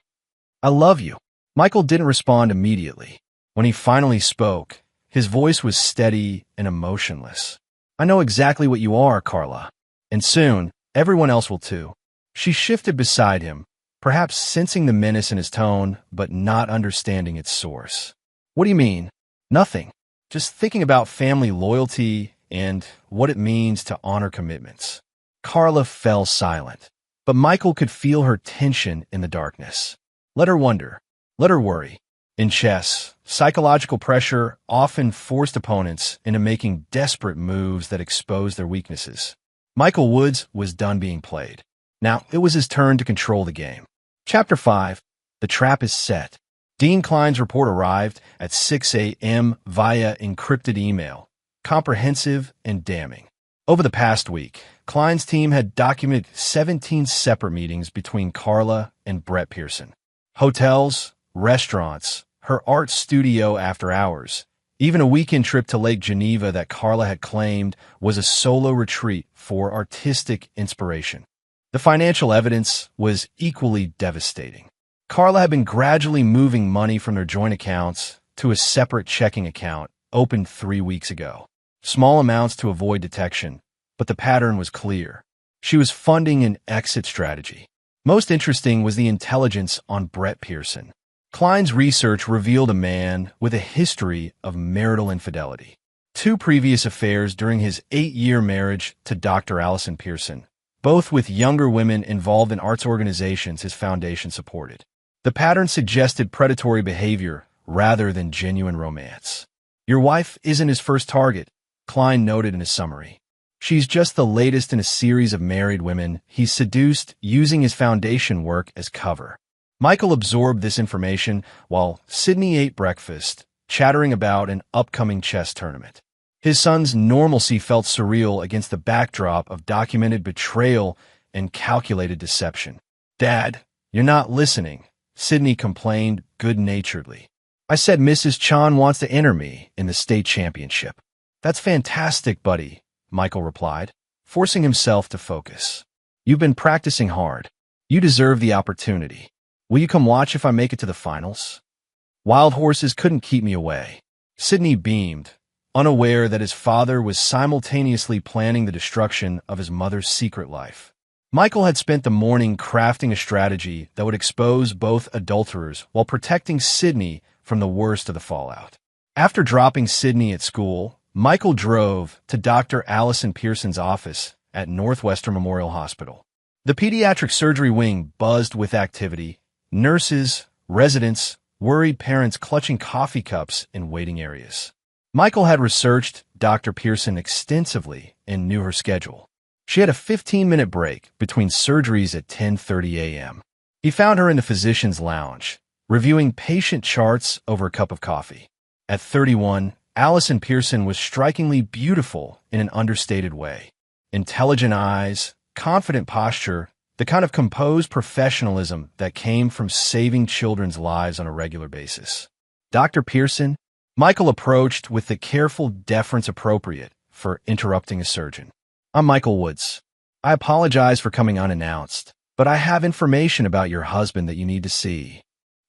I love you." Michael didn't respond immediately. When he finally spoke, his voice was steady and emotionless. "I know exactly what you are, Carla. And soon, everyone else will too." She shifted beside him, perhaps sensing the menace in his tone, but not understanding its source. "What do you mean?" "Nothing. Just thinking about family loyalty and what it means to honor commitments." Carla fell silent, but Michael could feel her tension in the darkness. Let her wonder. Let her worry. In chess, psychological pressure often forced opponents into making desperate moves that exposed their weaknesses. Michael Woods was done being played. Now it was his turn to control the game. Chapter 5. The trap is set. Dean Klein's report arrived at 6 a.m. via encrypted email, comprehensive and damning. Over the past week, Klein's team had documented 17 separate meetings between Carla and Brett Pearson. Hotels, restaurants, her art studio after hours, even a weekend trip to Lake Geneva that Carla had claimed was a solo retreat for artistic inspiration. The financial evidence was equally devastating. Carla had been gradually moving money from their joint accounts to a separate checking account opened 3 weeks ago. Small amounts to avoid detection, but the pattern was clear. She was funding an exit strategy. Most interesting was the intelligence on Brett Pearson. Klein's research revealed a man with a history of marital infidelity. 2 previous affairs during his 8-year marriage to Dr. Allison Pearson, both with younger women involved in arts organizations his foundation supported. The pattern suggested predatory behavior rather than genuine romance. Your wife isn't his first target, Klein noted in his summary. She's just the latest in a series of married women he's seduced using his foundation work as cover. Michael absorbed this information while Sydney ate breakfast, chattering about an upcoming chess tournament. His son's normalcy felt surreal against the backdrop of documented betrayal and calculated deception. "Dad, you're not listening," Sydney complained good-naturedly. "I said Mrs. Chan wants to enter me in the state championship." "That's fantastic, buddy," Michael replied, forcing himself to focus. "You've been practicing hard. You deserve the opportunity. Will you come watch if I make it to the finals?" "Wild horses couldn't keep me away." Sydney beamed, unaware that his father was simultaneously planning the destruction of his mother's secret life. Michael had spent the morning crafting a strategy that would expose both adulterers while protecting Sydney from the worst of the fallout. After dropping Sydney at school, Michael drove to Dr. Allison Pearson's office at Northwestern Memorial Hospital. The pediatric surgery wing buzzed with activity, nurses, residents, worried parents clutching coffee cups in waiting areas. Michael had researched Dr. Pearson extensively and knew her schedule. She had a 15-minute break between surgeries at 10:30 a.m. He found her in the physician's lounge, reviewing patient charts over a cup of coffee. At 31, Allison Pearson was strikingly beautiful in an understated way. Intelligent eyes, confident posture, the kind of composed professionalism that came from saving children's lives on a regular basis. "Dr. Pearson," Michael approached with the careful deference appropriate for interrupting a surgeon. "I'm Michael Woods. I apologize for coming unannounced, but I have information about your husband that you need to see."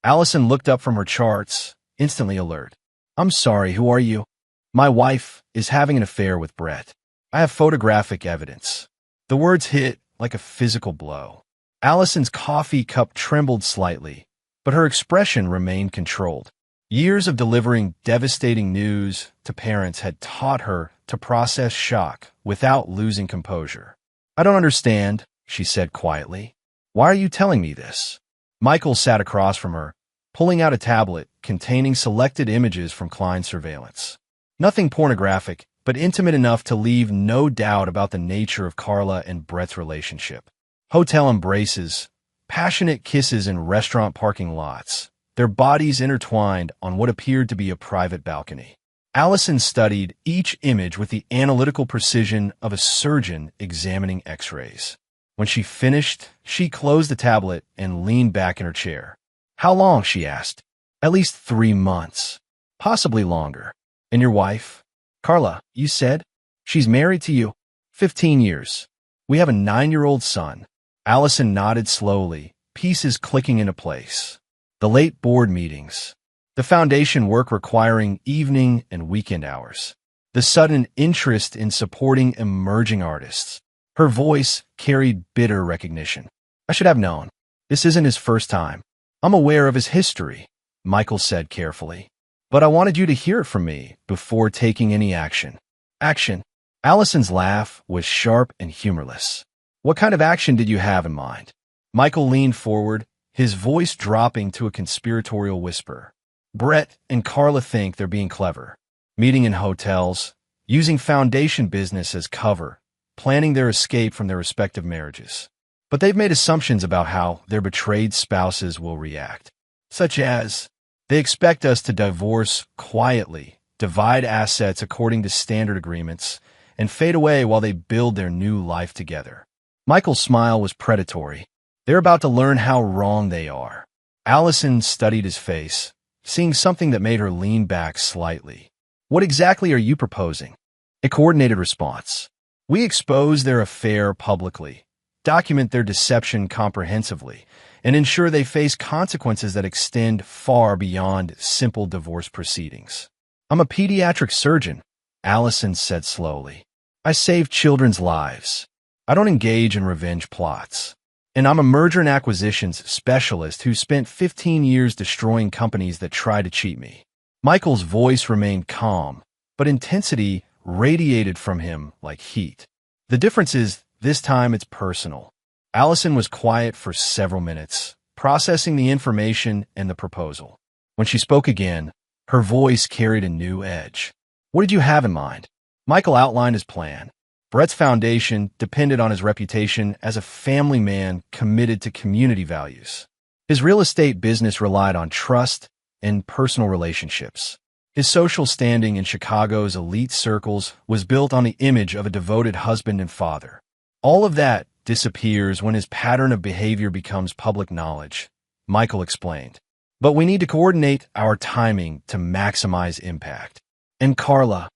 Allison looked up from her charts, instantly alert. "I'm sorry, who are you?" "My wife is having an affair with Brett. I have photographic evidence." The words hit like a physical blow. Allison's coffee cup trembled slightly, but her expression remained controlled. Years of delivering devastating news to parents had taught her to process shock without losing composure. "I don't understand," she said quietly. "Why are you telling me this?" Michael sat across from her, pulling out a tablet containing selected images from Klein's surveillance. Nothing pornographic, but intimate enough to leave no doubt about the nature of Carla and Brett's relationship. Hotel embraces, passionate kisses in restaurant parking lots, their bodies intertwined on what appeared to be a private balcony. Allison studied each image with the analytical precision of a surgeon examining X-rays. When she finished, she closed the tablet and leaned back in her chair. "How long?" she asked. "At least 3 months. Possibly longer." "And your wife?" "Carla, you said? She's married to you?" 15 years. We have a 9-year-old son." Allison nodded slowly, pieces clicking into place. The late board meetings. The foundation work requiring evening and weekend hours. The sudden interest in supporting emerging artists. Her voice carried bitter recognition. "I should have known. This isn't his first time. I'm aware of his history," Michael said carefully. "But I wanted you to hear it from me before taking any action." "Action?" Allison's laugh was sharp and humorless. "What kind of action did you have in mind?" Michael leaned forward, his voice dropping to a conspiratorial whisper. "Brett and Carla think they're being clever. Meeting in hotels, using foundation business as cover, planning their escape from their respective marriages. But they've made assumptions about how their betrayed spouses will react. Such as, they expect us to divorce quietly divide assets according to standard agreements, and fade away while they build their new life together. Michael's smile was predatory. They're about to learn how wrong they are. Allison studied his face, seeing something that made her lean back slightly. What exactly are you proposing? A coordinated response. We expose their affair publicly, document their deception comprehensively, and ensure they face consequences that extend far beyond simple divorce proceedings. I'm a pediatric surgeon, Allison said slowly. I save children's lives. I don't engage in revenge plots. And I'm a merger and acquisitions specialist who spent 15 years destroying companies that tried to cheat me. Michael's voice remained calm, but intensity radiated from him like heat. The difference is, this time it's personal. Allison was quiet for several minutes, processing the information and the proposal. When she spoke again, her voice carried a new edge. What did you have in mind? Michael outlined his plan. Brett's foundation depended on his reputation as a family man committed to community values. His real estate business relied on trust and personal relationships. His social standing in Chicago's elite circles was built on the image of a devoted husband and father. All of that disappears when his pattern of behavior becomes public knowledge, Michael explained. But we need to coordinate our timing to maximize impact. And Carla,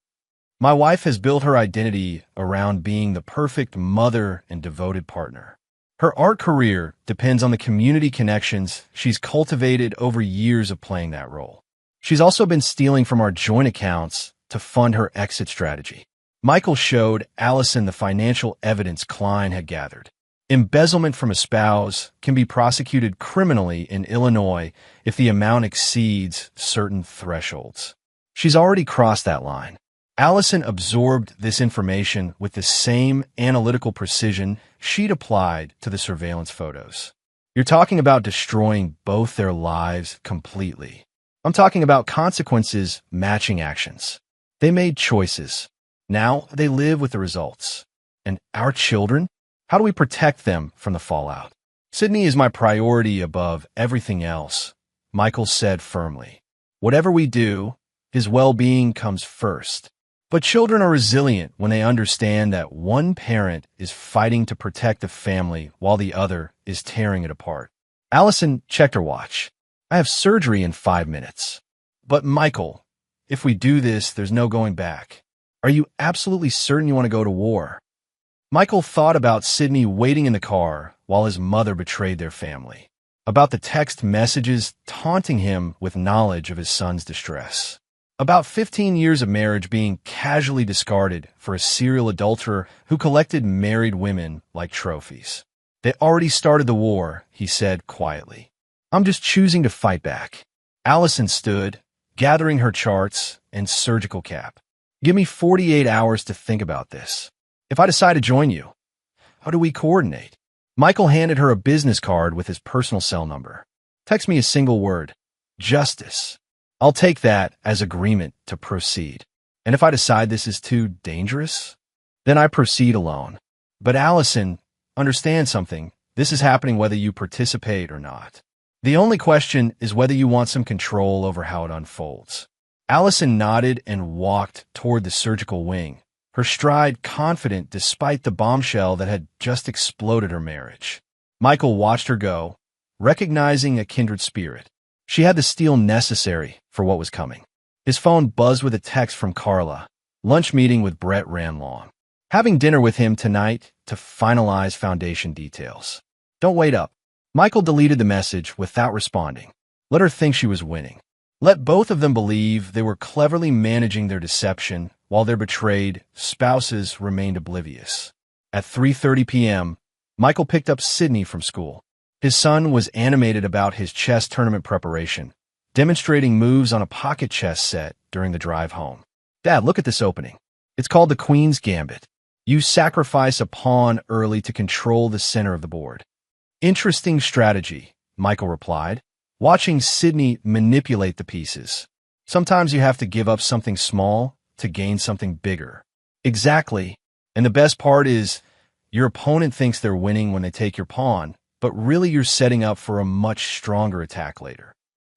my wife has built her identity around being the perfect mother and devoted partner. Her art career depends on the community connections she's cultivated over years of playing that role. She's also been stealing from our joint accounts to fund her exit strategy. Michael showed Allison the financial evidence Klein had gathered. Embezzlement from a spouse can be prosecuted criminally in Illinois if the amount exceeds certain thresholds. She's already crossed that line. Allison absorbed this information with the same analytical precision she'd applied to the surveillance photos. You're talking about destroying both their lives completely. I'm talking about consequences matching actions. They made choices. Now they live with the results. And our children? How do we protect them from the fallout? Sydney is my priority above everything else, Michael said firmly. Whatever we do, his well-being comes first. But children are resilient when they understand that one parent is fighting to protect the family while the other is tearing it apart. Allison checked her watch. I have surgery in 5 minutes. But Michael, if we do this, there's no going back. Are you absolutely certain you want to go to war? Michael thought about Sydney waiting in the car while his mother betrayed their family, about the text messages taunting him with knowledge of his son's distress, about 15 years of marriage being casually discarded for a serial adulterer who collected married women like trophies. They already started the war, he said quietly. I'm just choosing to fight back. Allison stood, gathering her charts and surgical cap. Give me 48 hours to think about this. If I decide to join you, how do we coordinate? Michael handed her a business card with his personal cell number. Text me a single word. Justice. I'll take that as agreement to proceed. And if I decide this is too dangerous, then I proceed alone. But Allison, understand something. This is happening whether you participate or not. The only question is whether you want some control over how it unfolds. Allison nodded and walked toward the surgical wing, her stride confident despite the bombshell that had just exploded her marriage. Michael watched her go, recognizing a kindred spirit. She had the steel necessary for what was coming. His phone buzzed with a text from Carla. Lunch meeting with Brett ran long. Having dinner with him tonight to finalize foundation details. Don't wait up. Michael deleted the message without responding. Let her think she was winning. Let both of them believe they were cleverly managing their deception while their betrayed spouses remained oblivious. At 3:30 p.m., Michael picked up Sydney from school. His son was animated about his chess tournament preparation, demonstrating moves on a pocket chess set during the drive home. Dad, look at this opening. It's called the Queen's Gambit. You sacrifice a pawn early to control the center of the board. Interesting strategy, Michael replied, watching Sydney manipulate the pieces. Sometimes you have to give up something small to gain something bigger. Exactly. And the best part is, your opponent thinks they're winning when they take your pawn, but really you're setting up for a much stronger attack later.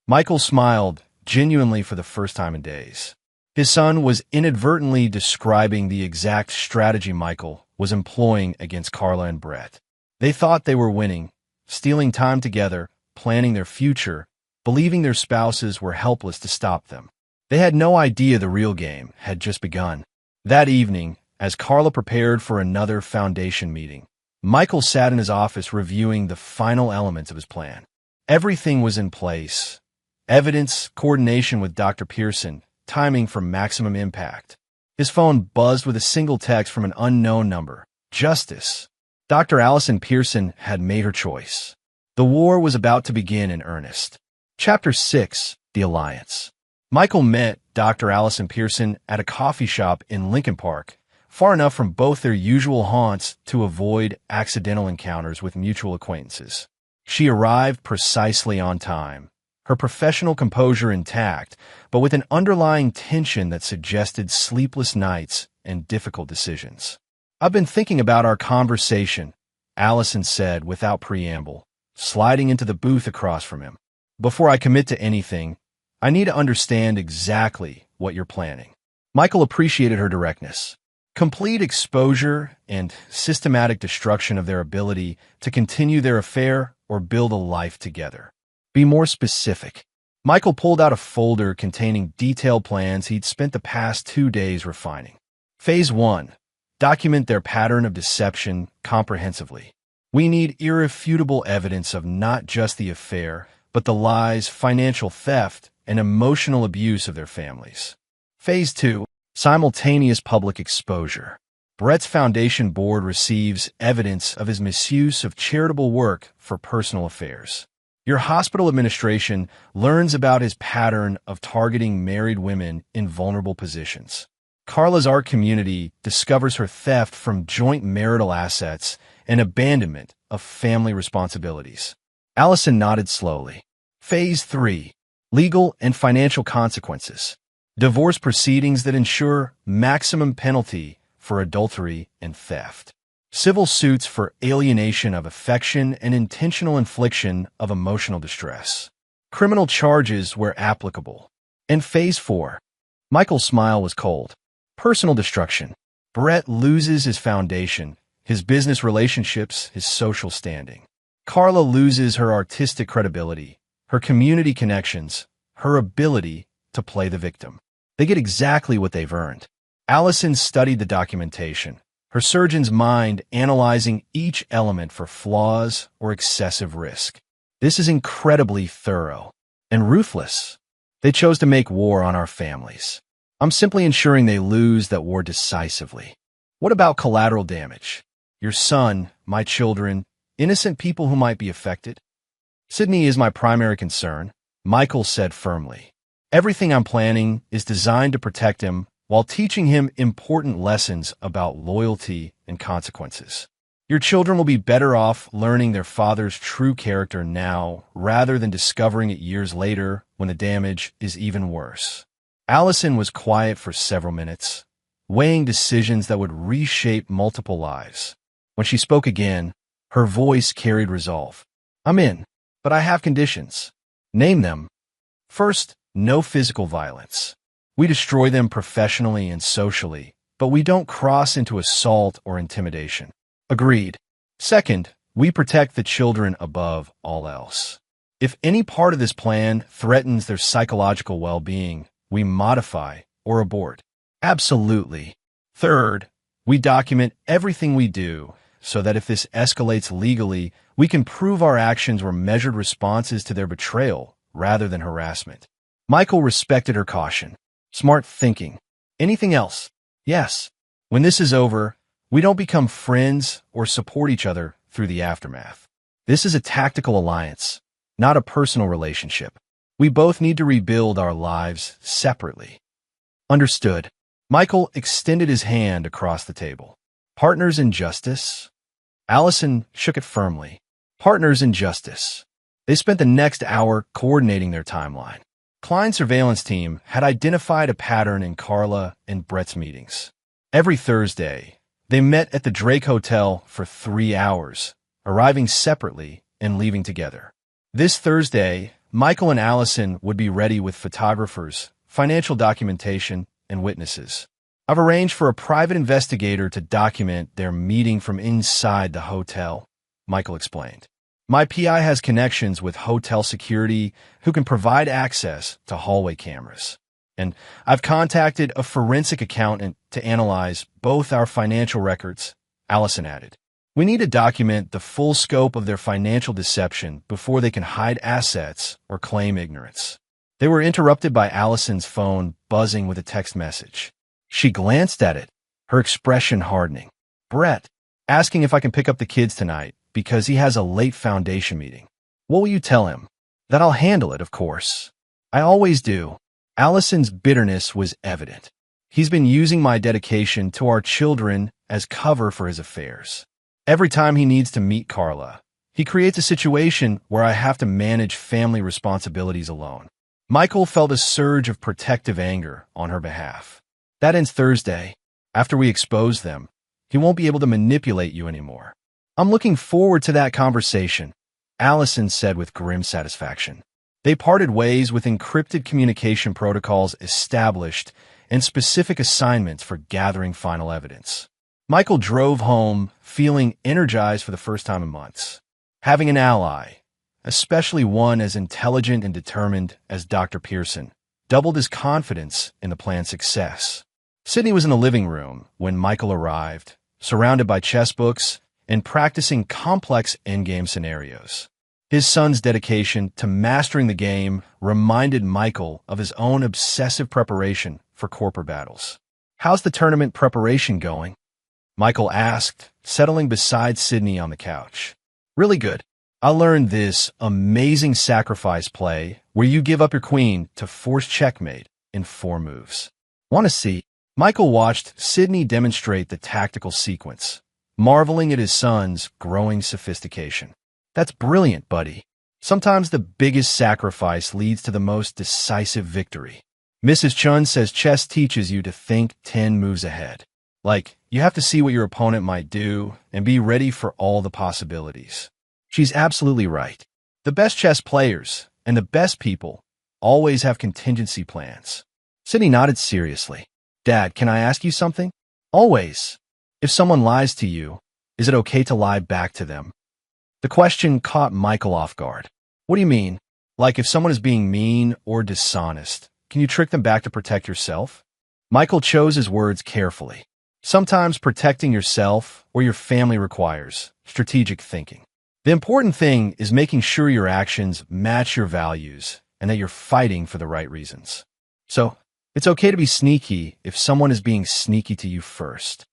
Michael smiled, genuinely for the first time in days. His son was inadvertently describing the exact strategy Michael was employing against Carla and Brett. They thought they were winning, stealing time together, planning their future, believing their spouses were helpless to stop them. They had no idea the real game had just begun. That evening, as Carla prepared for another foundation meeting, Michael sat in his office reviewing the final elements of his plan. Everything was in place. Evidence, coordination with Dr. Pearson, timing for maximum impact. His phone buzzed with a single text from an unknown number. Justice. Dr. Allison Pearson had made her choice. The war was about to begin in earnest. Chapter 6. The Alliance. Michael met Dr. Allison Pearson at a coffee shop in Lincoln Park, far enough from both their usual haunts to avoid accidental encounters with mutual acquaintances. She arrived precisely on time, her professional composure intact, but with an underlying tension that suggested sleepless nights and difficult decisions. "I've been thinking about our conversation," Allison said without preamble, sliding into the booth across from him. "Before I commit to anything, I need to understand exactly what you're planning." Michael appreciated her directness. Complete exposure and systematic destruction of their ability to continue their affair or build a life together. "Be more specific." Michael pulled out a folder containing detailed plans he'd spent the past 2 days refining. Phase 1. Document their pattern of deception comprehensively. We need irrefutable evidence of not just the affair, but the lies, financial theft, and emotional abuse of their families. Phase 2. Simultaneous public exposure. Brett's foundation board receives evidence of his misuse of charitable work for personal affairs. Your hospital administration learns about his pattern of targeting married women in vulnerable positions. Carla's art community discovers her theft from joint marital assets and abandonment of family responsibilities. Allison nodded slowly. Phase 3. Legal and financial consequences. Divorce proceedings that ensure maximum penalty for adultery and theft. Civil suits for alienation of affection and intentional infliction of emotional distress. Criminal charges where applicable. And Phase 4. Michael's smile was cold. Personal destruction. Brett loses his foundation, his business relationships, his social standing. Carla loses her artistic credibility, her community connections, her ability to play the victim. They get exactly what they've earned. Allison studied the documentation, her surgeon's mind analyzing each element for flaws or excessive risk. This is incredibly thorough and ruthless. They chose to make war on our families. I'm simply ensuring they lose that war decisively. What about collateral damage? Your son, my children, innocent people who might be affected? Sydney is my primary concern, Michael said firmly. Everything I'm planning is designed to protect him while teaching him important lessons about loyalty and consequences. Your children will be better off learning their father's true character now rather than discovering it years later when the damage is even worse. Allison was quiet for several minutes, weighing decisions that would reshape multiple lives. When she spoke again, her voice carried resolve. I'm in, but I have conditions. Name them. First, no physical violence. We destroy them professionally and socially, but we don't cross into assault or intimidation. Agreed. Second, we protect the children above all else. If any part of this plan threatens their psychological well-being, we modify or abort. Absolutely. Third, we document everything we do so that if this escalates legally, we can prove our actions were measured responses to their betrayal rather than harassment. Michael respected her caution. Smart thinking. Anything else? Yes. When this is over, we don't become friends or support each other through the aftermath. This is a tactical alliance, not a personal relationship. We both need to rebuild our lives separately. Understood. Michael extended his hand across the table. Partners in justice? Allison shook it firmly. Partners in justice. They spent the next hour coordinating their timeline. Klein's surveillance team had identified a pattern in Carla and Brett's meetings. Every Thursday, they met at the Drake Hotel for 3 hours, arriving separately and leaving together. This Thursday, Michael and Allison would be ready with photographers, financial documentation, and witnesses. I've arranged for a private investigator to document their meeting from inside the hotel, Michael explained. My PI has connections with hotel security who can provide access to hallway cameras. And I've contacted a forensic accountant to analyze both our financial records, Allison added. We need to document the full scope of their financial deception before they can hide assets or claim ignorance. They were interrupted by Allison's phone buzzing with a text message. She glanced at it, her expression hardening. Brett, asking if I can pick up the kids tonight because he has a late foundation meeting. What will you tell him? That I'll handle it, of course. I always do. Allison's bitterness was evident. He's been using my dedication to our children as cover for his affairs. Every time he needs to meet Carla, he creates a situation where I have to manage family responsibilities alone. Michael felt a surge of protective anger on her behalf. That ends Thursday. After we expose them, he won't be able to manipulate you anymore. I'm looking forward to that conversation, Allison said with grim satisfaction. They parted ways with encrypted communication protocols established and specific assignments for gathering final evidence. Michael drove home feeling energized for the first time in months. Having an ally, especially one as intelligent and determined as Dr. Pearson, doubled his confidence in the plan's success. Sydney was in the living room when Michael arrived, surrounded by chess books and practicing complex endgame scenarios. His son's dedication to mastering the game reminded Michael of his own obsessive preparation for corporate battles. How's the tournament preparation going? Michael asked, settling beside Sydney on the couch. Really good. I learned this amazing sacrifice play where you give up your queen to force checkmate in 4 moves. Want to see? Michael watched Sydney demonstrate the tactical sequence, marveling at his son's growing sophistication. That's brilliant, buddy. Sometimes the biggest sacrifice leads to the most decisive victory. Mrs. Chun says chess teaches you to think 10 moves ahead. Like, you have to see what your opponent might do and be ready for all the possibilities. She's absolutely right. The best chess players and the best people always have contingency plans. Sydney nodded seriously. Dad, can I ask you something? Always. If someone lies to you, is it okay to lie back to them? The question caught Michael off guard. What do you mean? Like if someone is being mean or dishonest, can you trick them back to protect yourself? Michael chose his words carefully. Sometimes protecting yourself or your family requires strategic thinking. The important thing is making sure your actions match your values and that you're fighting for the right reasons. So, it's okay to be sneaky if someone is being sneaky to you first.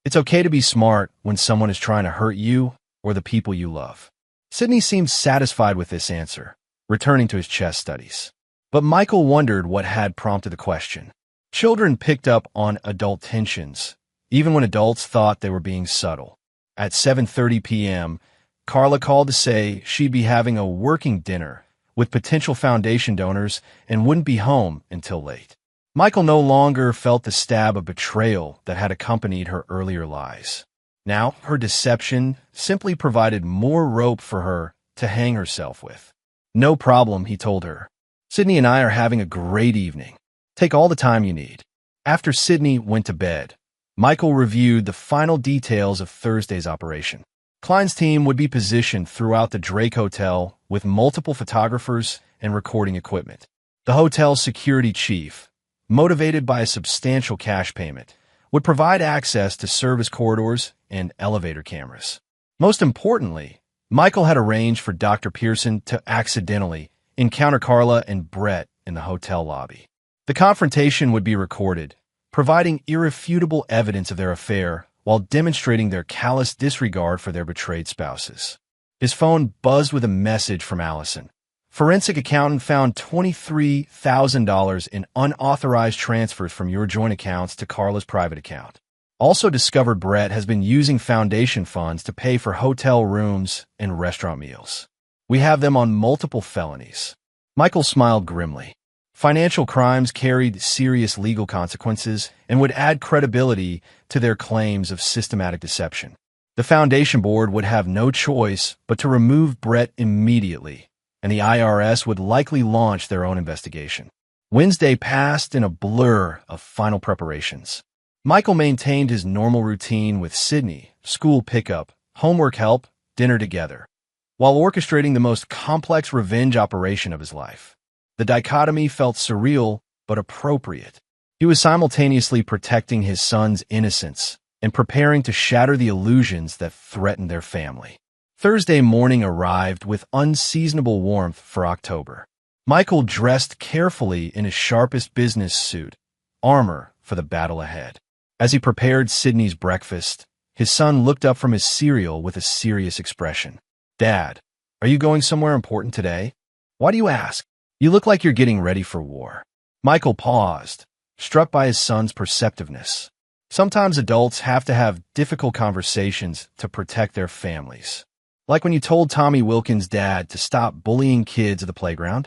It's okay to be smart when someone is trying to hurt you or the people you love. Sydney seemed satisfied with this answer, returning to his chess studies. But Michael wondered what had prompted the question. Children picked up on adult tensions, even when adults thought they were being subtle. At 7:30 p.m., Carla called to say she'd be having a working dinner with potential foundation donors and wouldn't be home until late. Michael no longer felt the stab of betrayal that had accompanied her earlier lies. Now, her deception simply provided more rope for her to hang herself with. No problem, he told her. Sydney and I are having a great evening. Take all the time you need. After Sydney went to bed, Michael reviewed the final details of Thursday's operation. Klein's team would be positioned throughout the Drake Hotel with multiple photographers and recording equipment. The hotel's security chief, motivated by a substantial cash payment, would provide access to service corridors and elevator cameras. Most importantly, Michael had arranged for Dr. Pearson to accidentally encounter Carla and Brett in the hotel lobby. The confrontation would be recorded, providing irrefutable evidence of their affair while demonstrating their callous disregard for their betrayed spouses. His phone buzzed with a message from Allison. Forensic accountant found $23,000 in unauthorized transfers from your joint accounts to Carla's private account. Also discovered Brett has been using foundation funds to pay for hotel rooms and restaurant meals. We have them on multiple felonies. Michael smiled grimly. Financial crimes carried serious legal consequences and would add credibility to their claims of systematic deception. The Foundation Board would have no choice but to remove Brett immediately, and the IRS would likely launch their own investigation. Wednesday passed in a blur of final preparations. Michael maintained his normal routine with Sydney, school pickup, homework help, dinner together, while orchestrating the most complex revenge operation of his life. The dichotomy felt surreal but appropriate. He was simultaneously protecting his son's innocence and preparing to shatter the illusions that threatened their family. Thursday morning arrived with unseasonable warmth for October. Michael dressed carefully in his sharpest business suit, armor for the battle ahead. As he prepared Sydney's breakfast, his son looked up from his cereal with a serious expression. "Dad, are you going somewhere important today? Why do you ask? You look like you're getting ready for war." Michael paused, struck by his son's perceptiveness. Sometimes adults have to have difficult conversations to protect their families. Like when you told Tommy Wilkins' dad to stop bullying kids at the playground.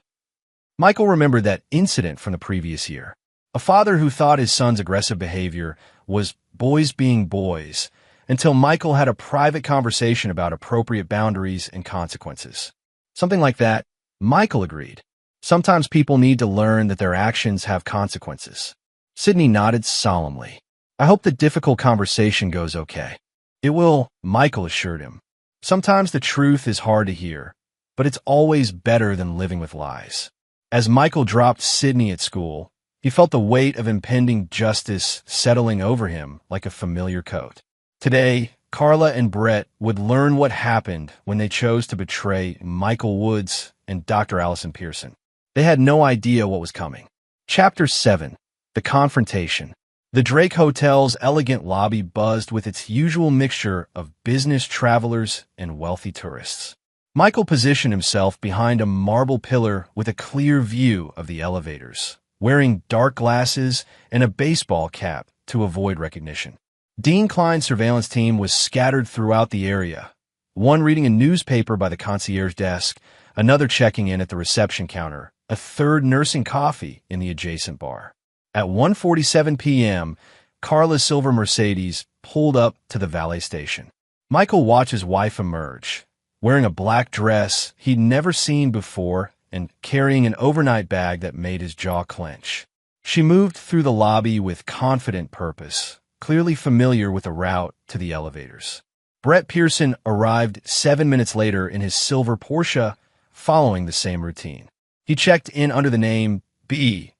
Michael remembered that incident from the previous year. A father who thought his son's aggressive behavior was boys being boys, until Michael had a private conversation about appropriate boundaries and consequences. Something like that, Michael agreed. Sometimes people need to learn that their actions have consequences. Sydney nodded solemnly. "I hope the difficult conversation goes okay." "It will," Michael assured him. Sometimes the truth is hard to hear, but it's always better than living with lies. As Michael dropped Sydney at school, he felt the weight of impending justice settling over him like a familiar coat. Today, Carla and Brett would learn what happened when they chose to betray Michael Woods and Dr. Allison Pearson. They had no idea what was coming. Chapter 7. The Confrontation. The Drake Hotel's elegant lobby buzzed with its usual mixture of business travelers and wealthy tourists. Michael positioned himself behind a marble pillar with a clear view of the elevators, wearing dark glasses and a baseball cap to avoid recognition. Dean Klein's surveillance team was scattered throughout the area, one reading a newspaper by the concierge desk, another checking in at the reception counter, a third nursing coffee in the adjacent bar. At 1:47 p.m., Carla's silver Mercedes pulled up to the valet station. Michael watched his wife emerge, wearing a black dress he'd never seen before and carrying an overnight bag that made his jaw clench. She moved through the lobby with confident purpose, clearly familiar with the route to the elevators. Brett Pearson arrived 7 minutes later in his silver Porsche, following the same routine. He checked in under the name B.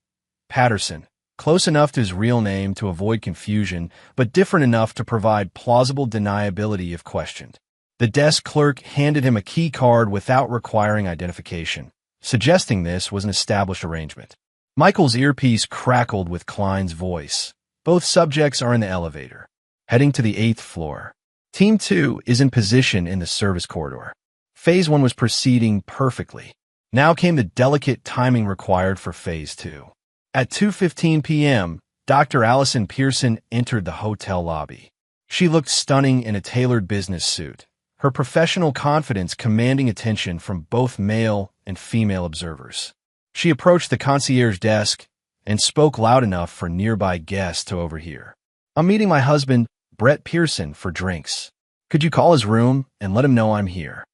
Patterson, close enough to his real name to avoid confusion, but different enough to provide plausible deniability if questioned. The desk clerk handed him a key card without requiring identification, suggesting this was an established arrangement. Michael's earpiece crackled with Klein's voice. "Both subjects are in the elevator, heading to the 8th floor. Team 2 is in position in the service corridor." Phase 1 was proceeding perfectly. Now came the delicate timing required for Phase 2. At 2:15 p.m., Dr. Allison Pearson entered the hotel lobby. She looked stunning in a tailored business suit, her professional confidence commanding attention from both male and female observers. She approached the concierge desk and spoke loud enough for nearby guests to overhear. "I'm meeting my husband, Brett Pearson, for drinks. Could you call his room and let him know I'm here?"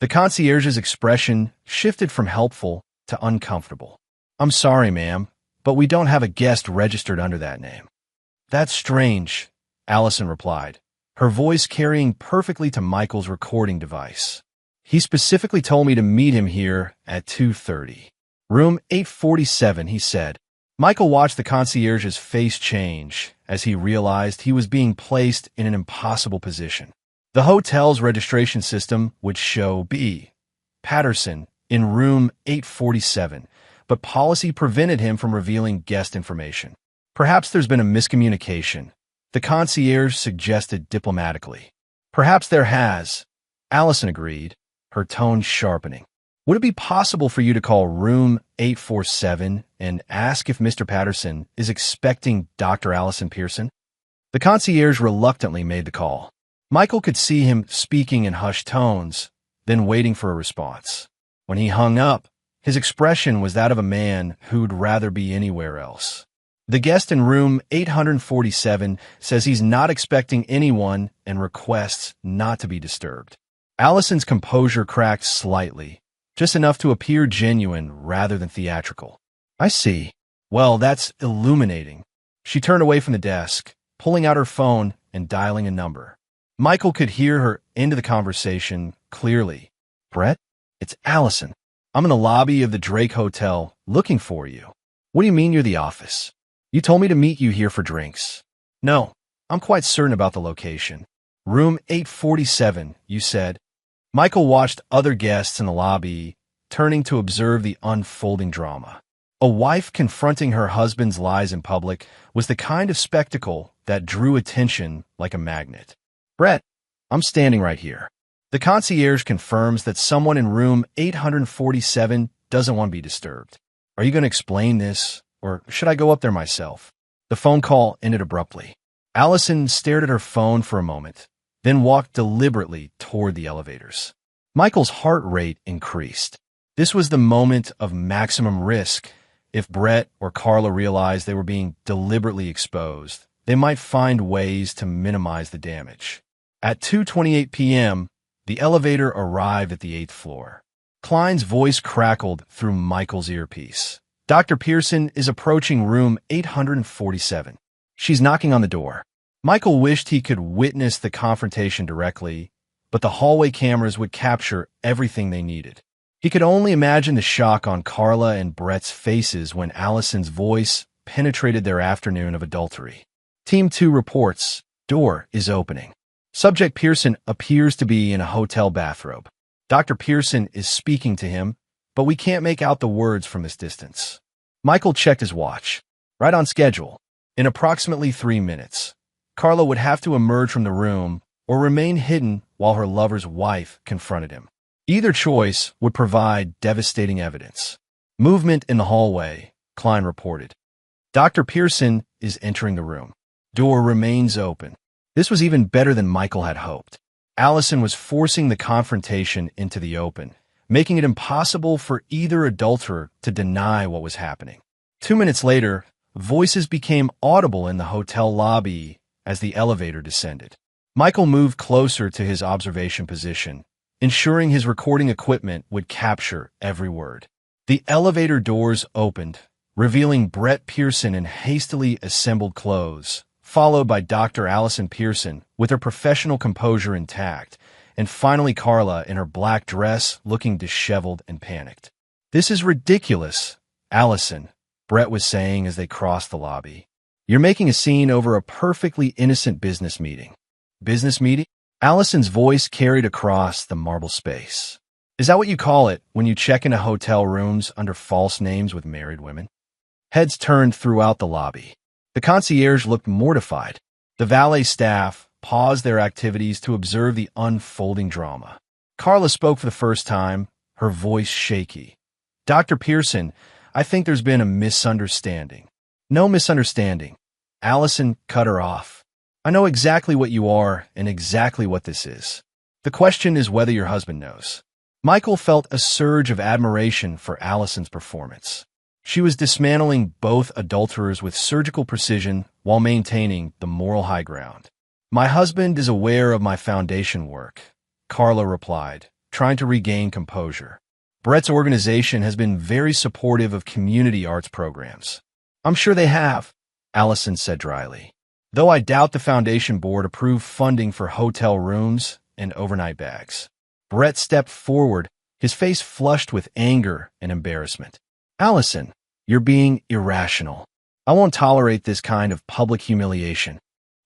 The concierge's expression shifted from helpful to uncomfortable. "I'm sorry, ma'am, but we don't have a guest registered under that name." "That's strange," Allison replied, her voice carrying perfectly to Michael's recording device. "He specifically told me to meet him here at 2:30. Room 847, he said. Michael watched the concierge's face change as he realized he was being placed in an impossible position. The hotel's registration system would show B. Patterson in room 847, but policy prevented him from revealing guest information. "Perhaps there's been a miscommunication," the concierge suggested diplomatically. "Perhaps there has," Allison agreed, her tone sharpening. "Would it be possible for you to call room 847 and ask if Mr. Patterson is expecting Dr. Allison Pearson?" The concierge reluctantly made the call. Michael could see him speaking in hushed tones, then waiting for a response. When he hung up, his expression was that of a man who'd rather be anywhere else. "The guest in room 847 says he's not expecting anyone and requests not to be disturbed." Allison's composure cracked slightly, just enough to appear genuine rather than theatrical. "I see. Well, that's illuminating. She turned away from the desk, pulling out her phone and dialing a number. Michael could hear her into the conversation clearly. Brett, it's Allison. I'm in the lobby of the Drake Hotel looking for you. What do you mean you're the office? You told me to meet you here for drinks. No, I'm quite certain about the location. Room 847, you said. Michael watched other guests in the lobby, turning to observe the unfolding drama. A wife confronting her husband's lies in public was the kind of spectacle that drew attention like a magnet. Brett, I'm standing right here. The concierge confirms that someone in room 847 doesn't want to be disturbed. Are you going to explain this, or should I go up there myself? The phone call ended abruptly. Allison stared at her phone for a moment, then walked deliberately toward the elevators. Michael's heart rate increased. This was the moment of maximum risk. If Brett or Carla realized they were being deliberately exposed, they might find ways to minimize the damage. At 2:28 p.m., the elevator arrived at the 8th floor. Klein's voice crackled through Michael's earpiece. Dr. Pearson is approaching room 847. She's knocking on the door. Michael wished he could witness the confrontation directly, but the hallway cameras would capture everything they needed. He could only imagine the shock on Carla and Brett's faces when Allison's voice penetrated their afternoon of adultery. Team 2 reports, door is opening. Subject Pearson appears to be in a hotel bathrobe. Dr. Pearson is speaking to him, but we can't make out the words from this distance. Michael checked his watch. Right on schedule. In approximately 3 minutes, Carla would have to emerge from the room or remain hidden while her lover's wife confronted him. Either choice would provide devastating evidence. Movement in the hallway, Klein reported. Dr. Pearson is entering the room. Door remains open. This was even better than Michael had hoped. Allison was forcing the confrontation into the open, making it impossible for either adulterer to deny what was happening. 2 minutes later, voices became audible in the hotel lobby as the elevator descended. Michael moved closer to his observation position, ensuring his recording equipment would capture every word. The elevator doors opened, revealing Brett Pearson in hastily assembled clothes, followed by Dr. Allison Pearson with her professional composure intact, and finally Carla in her black dress looking disheveled and panicked. This is ridiculous, Allison, Brett was saying as they crossed the lobby. You're making a scene over a perfectly innocent business meeting. Business meeting? Allison's voice carried across the marble space. Is that what you call it when you check into hotel rooms under false names with married women? Heads turned throughout the lobby. The concierge looked mortified. The valet staff paused their activities to observe the unfolding drama. Carla spoke for the first time, her voice shaky. Dr. Pearson, I think there's been a misunderstanding. No misunderstanding. Allison cut her off. I know exactly what you are and exactly what this is. The question is whether your husband knows. Michael felt a surge of admiration for Allison's performance. She was dismantling both adulterers with surgical precision while maintaining the moral high ground. My husband is aware of my foundation work, Carla replied, trying to regain composure. Brett's organization has been very supportive of community arts programs. I'm sure they have, Allison said dryly. Though I doubt the foundation board approved funding for hotel rooms and overnight bags. Brett stepped forward, his face flushed with anger and embarrassment. Allison, you're being irrational. I won't tolerate this kind of public humiliation.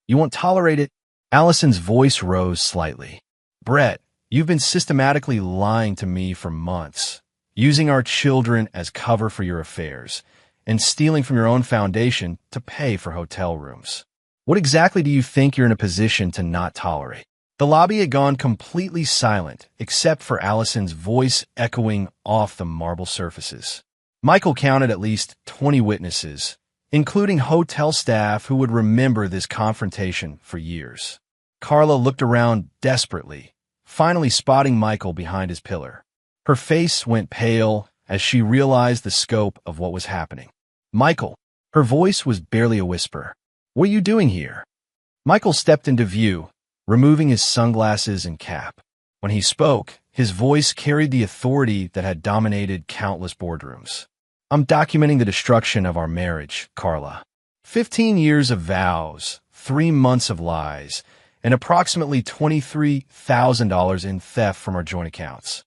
You won't tolerate it? Allison's voice rose slightly. Brett, you've been systematically lying to me for months, using our children as cover for your affairs, and stealing from your own foundation to pay for hotel rooms. What exactly do you think you're in a position to not tolerate? The lobby had gone completely silent, except for Allison's voice echoing off the marble surfaces. Michael counted at least 20 witnesses, including hotel staff who would remember this confrontation for years. Carla looked around desperately, finally spotting Michael behind his pillar. Her face went pale as she realized the scope of what was happening. Michael, her voice was barely a whisper. What are you doing here? Michael stepped into view, removing his sunglasses and cap. When he spoke, his voice carried the authority that had dominated countless boardrooms. I'm documenting the destruction of our marriage, Carla. 15 years of vows, 3 months of lies, and approximately $23,000 in theft from our joint accounts.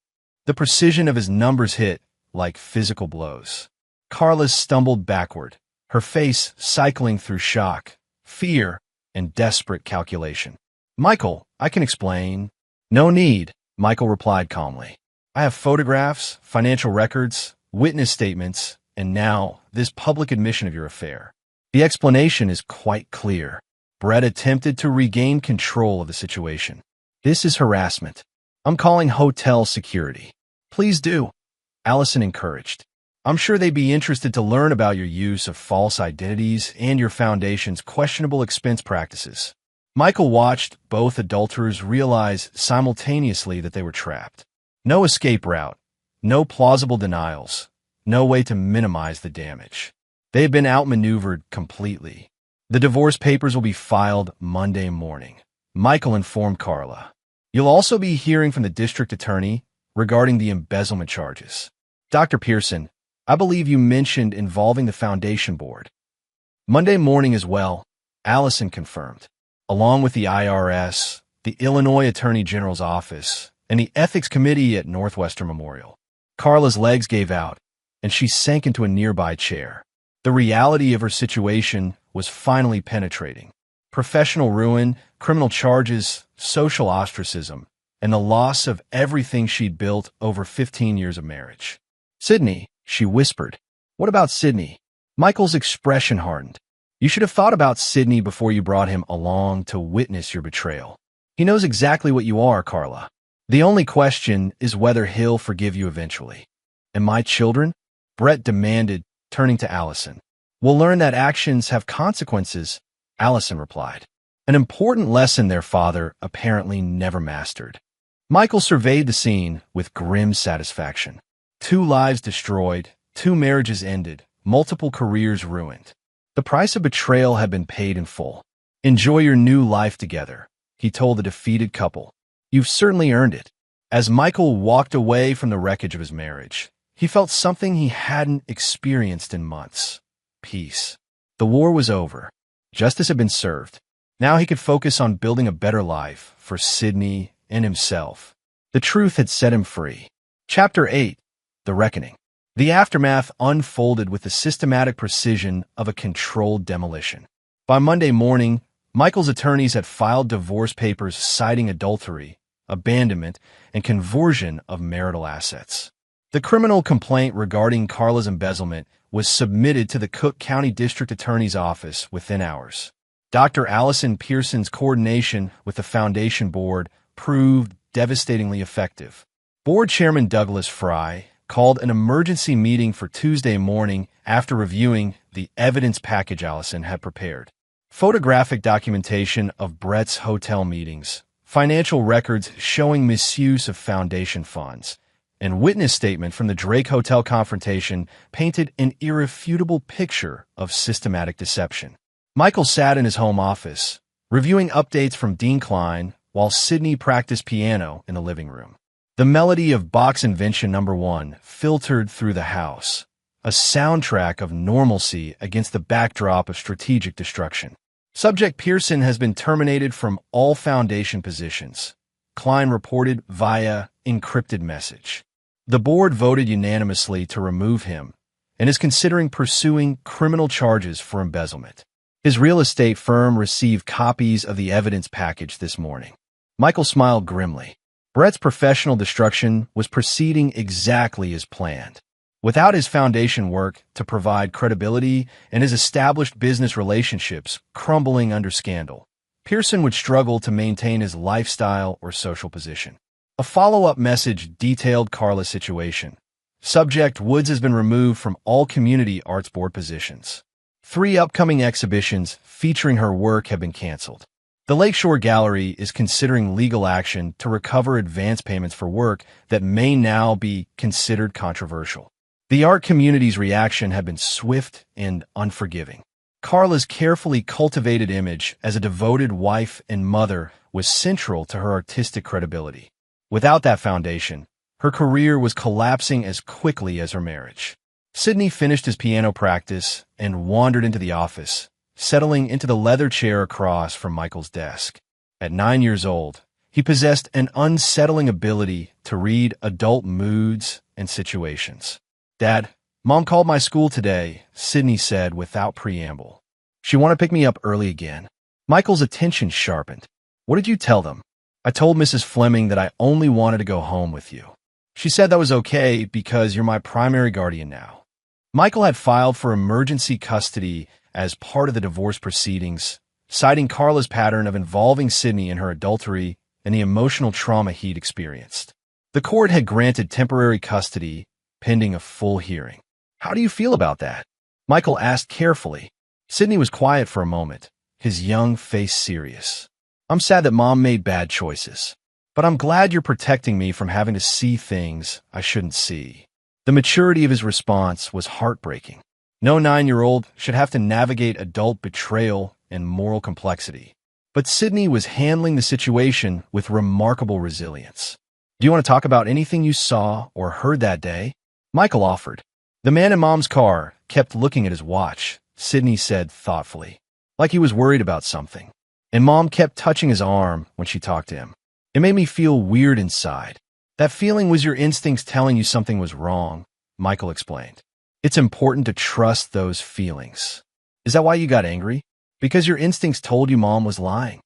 The precision of his numbers hit like physical blows. Carla stumbled backward, her face cycling through shock, fear, and desperate calculation. Michael, I can explain. No need, Michael replied calmly. I have photographs, financial records, witness statements, and now this public admission of your affair. The explanation is quite clear. Brett attempted to regain control of the situation. This is harassment. I'm calling hotel security. Please do, Allison encouraged. I'm sure they'd be interested to learn about your use of false identities and your foundation's questionable expense practices. Michael watched both adulterers realize simultaneously that they were trapped. No escape route, no plausible denials, no way to minimize the damage. They had been outmaneuvered completely. The divorce papers will be filed Monday morning, Michael informed Carla. You'll also be hearing from the district attorney regarding the embezzlement charges. Dr. Pearson, I believe you mentioned involving the foundation board. Monday morning as well, Allison confirmed, along with the IRS, the Illinois Attorney General's office, and the ethics committee at Northwestern Memorial. Carla's legs gave out, and she sank into a nearby chair. The reality of her situation was finally penetrating. Professional ruin, criminal charges, social ostracism, and the loss of everything she'd built over 15 years of marriage. Sydney, she whispered. What about Sydney? Michael's expression hardened. You should have thought about Sydney before you brought him along to witness your betrayal. He knows exactly what you are, Carla. The only question is whether he'll forgive you eventually. And my children? Brett demanded, turning to Allison. We'll learn that actions have consequences, Allison replied. An important lesson their father apparently never mastered. Michael surveyed the scene with grim satisfaction. 2 lives destroyed, 2 marriages ended, multiple careers ruined. The price of betrayal had been paid in full. Enjoy your new life together, he told the defeated couple. You've certainly earned it. As Michael walked away from the wreckage of his marriage, he felt something he hadn't experienced in months. Peace. The war was over. Justice had been served. Now he could focus on building a better life for Sydney and himself. The truth had set him free. Chapter 8. The Reckoning. The aftermath unfolded with the systematic precision of a controlled demolition. By Monday morning, Michael's attorneys had filed divorce papers citing adultery, abandonment, and conversion of marital assets. The criminal complaint regarding Carla's embezzlement was submitted to the Cook County District Attorney's Office within hours. Dr. Allison Pearson's coordination with the Foundation Board proved devastatingly effective. Board Chairman Douglas Fry called an emergency meeting for Tuesday morning after reviewing the evidence package Allison had prepared. Photographic documentation of Brett's hotel meetings, financial records showing misuse of foundation funds, and witness statement from the Drake Hotel confrontation painted an irrefutable picture of systematic deception. Michael sat in his home office, reviewing updates from Dean Klein while Sydney practiced piano in the living room. The melody of Bach's Invention No. 1 filtered through the house, a soundtrack of normalcy against the backdrop of strategic destruction. Subject Pearson has been terminated from all foundation positions, Klein reported via encrypted message. The board voted unanimously to remove him and is considering pursuing criminal charges for embezzlement. His real estate firm received copies of the evidence package this morning. Michael smiled grimly. Brett's professional destruction was proceeding exactly as planned. Without his foundation work to provide credibility and his established business relationships crumbling under scandal, Pearson would struggle to maintain his lifestyle or social position. A follow-up message detailed Carla's situation. Subject Woods has been removed from all community arts board positions. 3 upcoming exhibitions featuring her work have been canceled. The Lakeshore Gallery is considering legal action to recover advance payments for work that may now be considered controversial. The art community's reaction had been swift and unforgiving. Carla's carefully cultivated image as a devoted wife and mother was central to her artistic credibility. Without that foundation, her career was collapsing as quickly as her marriage. Sydney finished his piano practice and wandered into the office, settling into the leather chair across from Michael's desk. At 9 years old, he possessed an unsettling ability to read adult moods and situations. "Dad, Mom called my school today," Sydney said without preamble. "She wanted to pick me up early again." Michael's attention sharpened. "What did you tell them?" "I told Mrs. Fleming that I only wanted to go home with you. She said that was okay because you're my primary guardian now." Michael had filed for emergency custody as part of the divorce proceedings, citing Carla's pattern of involving Sydney in her adultery and the emotional trauma he'd experienced. The court had granted temporary custody pending a full hearing. "How do you feel about that?" Michael asked carefully. Sydney was quiet for a moment, his young face serious. "I'm sad that Mom made bad choices, but I'm glad you're protecting me from having to see things I shouldn't see." The maturity of his response was heartbreaking. No 9-year-old should have to navigate adult betrayal and moral complexity. But Sydney was handling the situation with remarkable resilience. "Do you want to talk about anything you saw or heard that day?" Michael offered. "The man in Mom's car kept looking at his watch," Sydney said thoughtfully, like he was worried about something. "And Mom kept touching his arm when she talked to him. It made me feel weird inside." "That feeling was your instincts telling you something was wrong," Michael explained. "It's important to trust those feelings." "Is that why you got angry? Because your instincts told you Mom was lying?"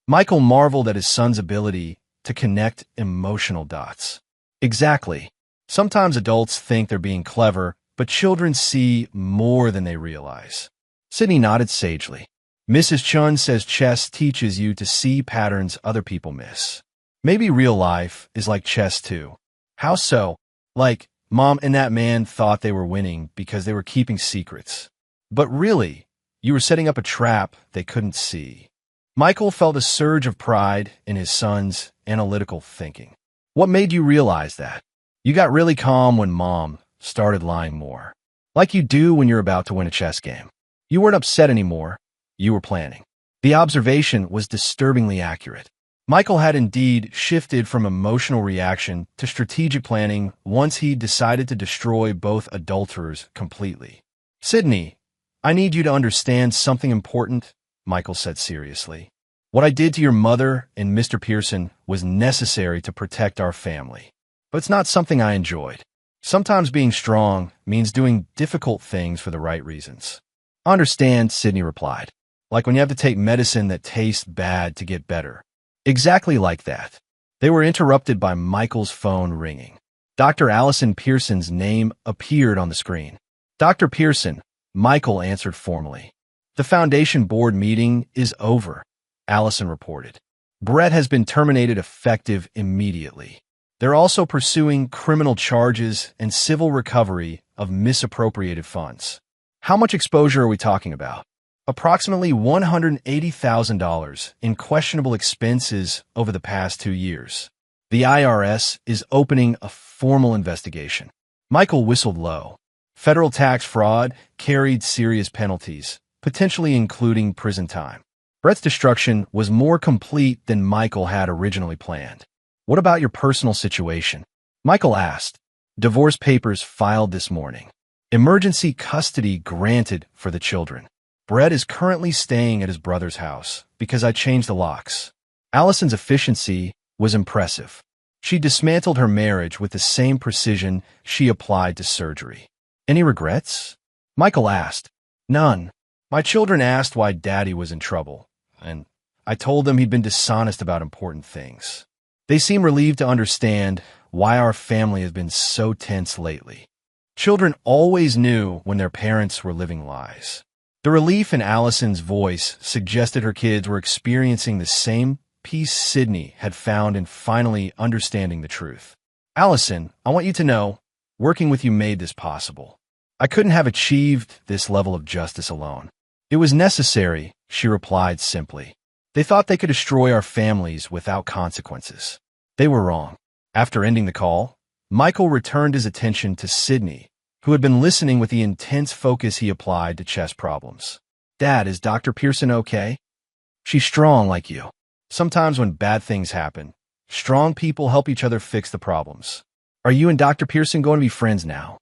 Michael marveled at his son's ability to connect emotional dots. "Exactly. Sometimes adults think they're being clever, but children see more than they realize." Sydney nodded sagely. "Mrs. Chun says chess teaches you to see patterns other people miss. Maybe real life is like chess too." "How so?" "Like, Mom and that man thought they were winning because they were keeping secrets. But really, you were setting up a trap they couldn't see." Michael felt a surge of pride in his son's analytical thinking. "What made you realize that?" "You got really calm when Mom started lying more. Like you do when you're about to win a chess game. You weren't upset anymore. You were planning." The observation was disturbingly accurate. Michael had indeed shifted from emotional reaction to strategic planning once he decided to destroy both adulterers completely. "Sydney, I need you to understand something important," Michael said seriously. "What I did to your mother and Mr. Pearson was necessary to protect our family. But it's not something I enjoyed. Sometimes being strong means doing difficult things for the right reasons." "I understand," Sydney replied. "Like when you have to take medicine that tastes bad to get better." Exactly like that. They were interrupted by Michael's phone ringing. Dr. Allison Pearson's name appeared on the screen. "Dr. Pearson," Michael answered formally. "The Foundation Board meeting is over," Allison reported. "Brett has been terminated effective immediately. They're also pursuing criminal charges and civil recovery of misappropriated funds." "How much exposure are we talking about?" "Approximately $180,000 in questionable expenses over the past 2 years. The IRS is opening a formal investigation." Michael whistled low. Federal tax fraud carried serious penalties, potentially including prison time. Brett's destruction was more complete than Michael had originally planned. "What about your personal situation?" Michael asked. "Divorce papers filed this morning. Emergency custody granted for the children. Brett is currently staying at his brother's house because I changed the locks." Allison's efficiency was impressive. She dismantled her marriage with the same precision she applied to surgery. "Any regrets?" Michael asked. "None. My children asked why Daddy was in trouble, and I told them he'd been dishonest about important things. They seem relieved to understand why our family has been so tense lately." Children always knew when their parents were living lies. The relief in Allison's voice suggested her kids were experiencing the same peace Sydney had found in finally understanding the truth. "Allison, I want you to know, working with you made this possible. I couldn't have achieved this level of justice alone. It was necessary," she replied simply. "They thought they could destroy our families without consequences. They were wrong." After ending the call, Michael returned his attention to Sydney, who had been listening with the intense focus he applied to chess problems. "Dad, is Dr. Pearson okay?" "She's strong like you. Sometimes when bad things happen, strong people help each other fix the problems. Are you and Dr. Pearson going to be friends now?"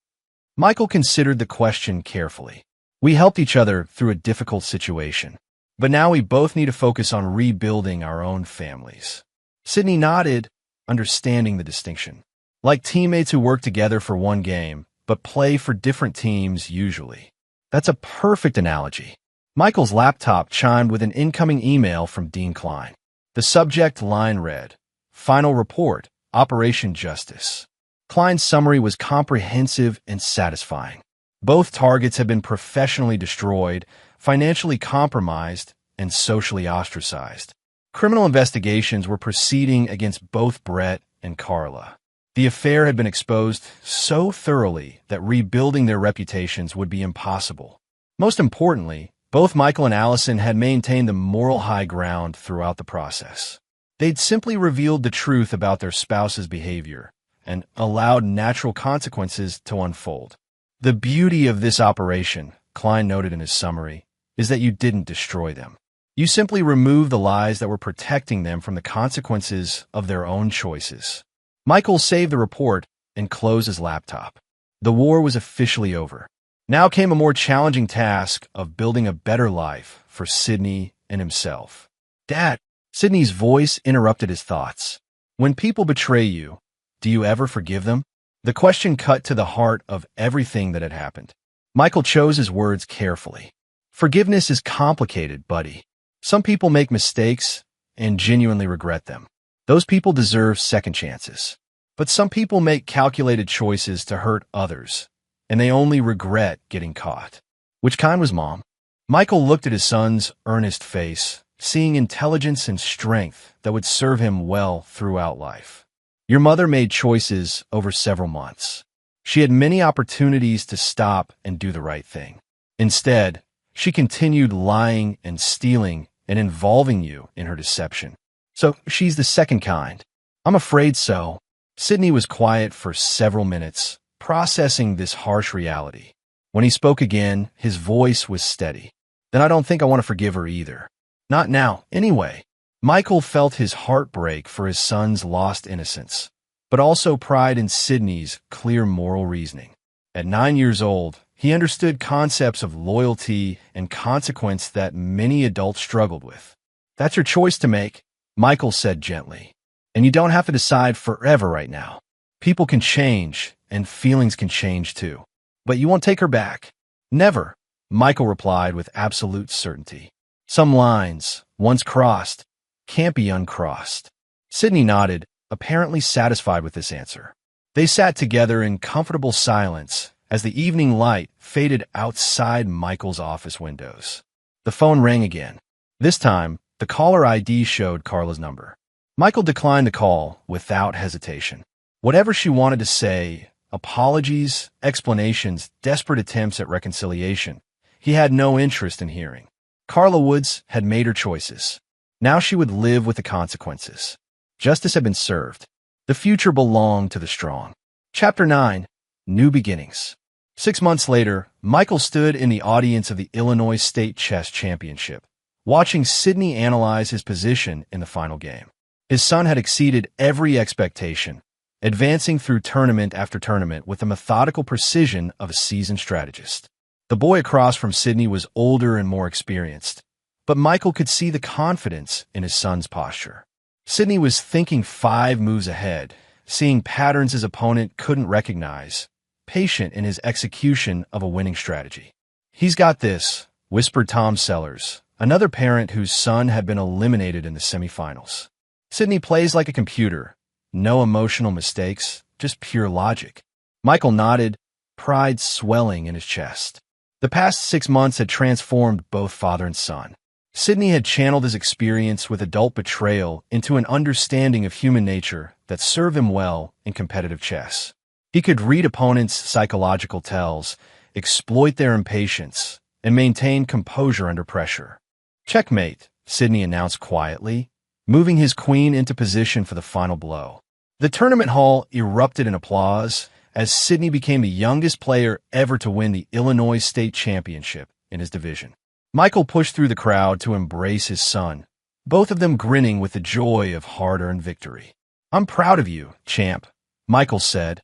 Michael considered the question carefully. We helped each other through a difficult situation, but now we both need to focus on rebuilding our own families. Sydney nodded, understanding the distinction. Like teammates who work together for one game, but play for different teams usually. That's a perfect analogy. Michael's laptop chimed with an incoming email from Dean Klein. The subject line read, "Final report, Operation Justice." Klein's summary was comprehensive and satisfying. Both targets had been professionally destroyed, financially compromised, and socially ostracized. Criminal investigations were proceeding against both Brett and Carla. The affair had been exposed so thoroughly that rebuilding their reputations would be impossible. Most importantly, both Michael and Allison had maintained the moral high ground throughout the process. They'd simply revealed the truth about their spouse's behavior and allowed natural consequences to unfold. The beauty of this operation, Klein noted in his summary, is that you didn't destroy them. You simply removed the lies that were protecting them from the consequences of their own choices. Michael saved the report and closed his laptop. The war was officially over. Now came a more challenging task of building a better life for Sydney and himself. "Dad," Sydney's voice interrupted his thoughts. "When people betray you, do you ever forgive them?" The question cut to the heart of everything that had happened. Michael chose his words carefully. "Forgiveness is complicated, buddy. Some people make mistakes and genuinely regret them. Those people deserve second chances. But some people make calculated choices to hurt others, and they only regret getting caught." Which kind was Mom? Michael looked at his son's earnest face, seeing intelligence and strength that would serve him well throughout life. "Your mother made choices over several months. She had many opportunities to stop and do the right thing. Instead, she continued lying and stealing and involving you in her deception. So she's the second kind." "I'm afraid so." Sydney was quiet for several minutes, processing this harsh reality. When he spoke again, his voice was steady. "Then I don't think I want to forgive her either. Not now, anyway." Michael felt his heart break for his son's lost innocence, but also pride in Sydney's clear moral reasoning. At 9 years old, he understood concepts of loyalty and consequence that many adults struggled with. "That's your choice to make," Michael said gently. "And you don't have to decide forever right now. People can change, and feelings can change too. But you won't take her back." "Never," Michael replied with absolute certainty. "Some lines, once crossed, can't be uncrossed." Sydney nodded, apparently satisfied with this answer. They sat together in comfortable silence as the evening light faded outside Michael's office windows. The phone rang again. This time, the caller ID showed Carla's number. Michael declined the call without hesitation. Whatever she wanted to say, apologies, explanations, desperate attempts at reconciliation, he had no interest in hearing. Carla Woods had made her choices. Now she would live with the consequences. Justice had been served. The future belonged to the strong. Chapter 9. New Beginnings. 6 months later, Michael stood in the audience of the Illinois State Chess Championship, watching Sydney analyze his position in the final game. His son had exceeded every expectation, advancing through tournament after tournament with the methodical precision of a seasoned strategist. The boy across from Sydney was older and more experienced, but Michael could see the confidence in his son's posture. Sydney was thinking 5 moves ahead, seeing patterns his opponent couldn't recognize, patient in his execution of a winning strategy. "He's got this," whispered Tom Sellers, another parent whose son had been eliminated in the semifinals. "Sydney plays like a computer. No emotional mistakes, just pure logic." Michael nodded, pride swelling in his chest. The past 6 months had transformed both father and son. Sydney had channeled his experience with adult betrayal into an understanding of human nature that served him well in competitive chess. He could read opponents' psychological tells, exploit their impatience, and maintain composure under pressure. "Checkmate," Sydney announced quietly, moving his queen into position for the final blow. The tournament hall erupted in applause as Sydney became the youngest player ever to win the Illinois State Championship in his division. Michael pushed through the crowd to embrace his son, both of them grinning with the joy of hard-earned victory. "I'm proud of you, champ," Michael said,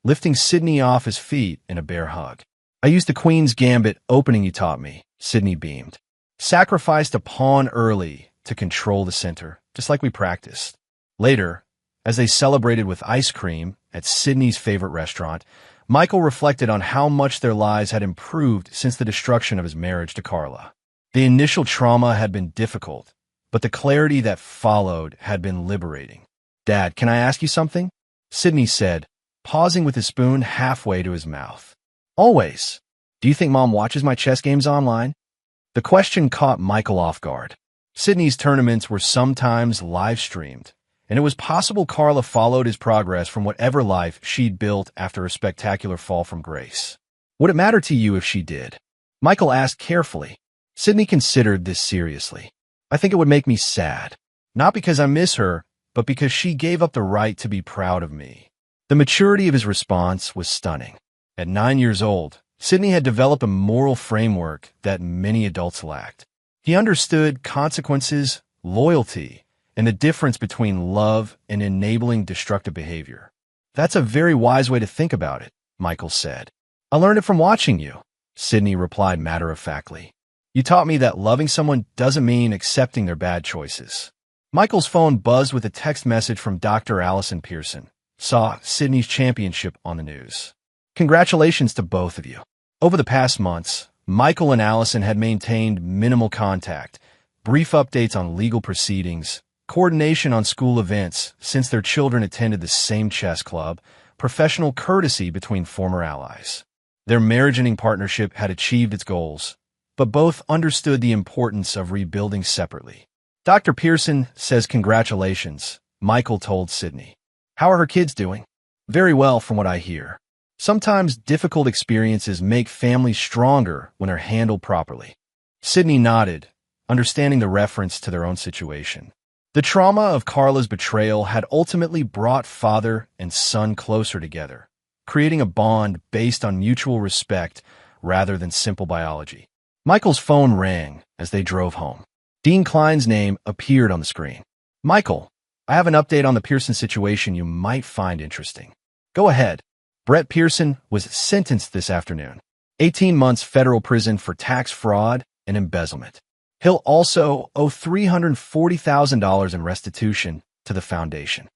lifting Sydney off his feet in a bear hug. I used the Queen's Gambit opening you taught me, Sydney beamed. Sacrificed a pawn early to control the center, just like we practiced. Later, as they celebrated with ice cream at Sydney's favorite restaurant, Michael reflected on how much their lives had improved since the destruction of his marriage to Carla. The initial trauma had been difficult, but the clarity that followed had been liberating. Dad, can I ask you something? Sydney said, pausing with his spoon halfway to his mouth. Always. Do you think Mom watches my chess games online? The question caught Michael off guard. Sydney's tournaments were sometimes live-streamed, and it was possible Carla followed his progress from whatever life she'd built after a spectacular fall from grace. Would it matter to you if she did? Michael asked carefully. Sydney considered this seriously. I think it would make me sad. Not because I miss her, but because she gave up the right to be proud of me. The maturity of his response was stunning. At 9 years old, Sydney had developed a moral framework that many adults lacked. He understood consequences, loyalty, and the difference between love and enabling destructive behavior. That's a very wise way to think about it, Michael said. I learned it from watching you, Sydney replied matter-of-factly. You taught me that loving someone doesn't mean accepting their bad choices. Michael's phone buzzed with a text message from Dr. Allison Pearson. Saw Sydney's championship on the news. Congratulations to both of you. Over the past months, Michael and Allison had maintained minimal contact, brief updates on legal proceedings, coordination on school events since their children attended the same chess club, professional courtesy between former allies. Their marriage-ending partnership had achieved its goals, but both understood the importance of rebuilding separately. Dr. Pearson says congratulations, Michael told Sydney. How are her kids doing? Very well from what I hear. Sometimes difficult experiences make families stronger when they're handled properly. Sydney nodded, understanding the reference to their own situation. The trauma of Carla's betrayal had ultimately brought father and son closer together, creating a bond based on mutual respect rather than simple biology. Michael's phone rang as they drove home. Dean Klein's name appeared on the screen. Michael, I have an update on the Pearson situation you might find interesting. Go ahead. Brett Pearson was sentenced this afternoon. 18 months federal prison for tax fraud and embezzlement. He'll also owe $340,000 in restitution to the foundation.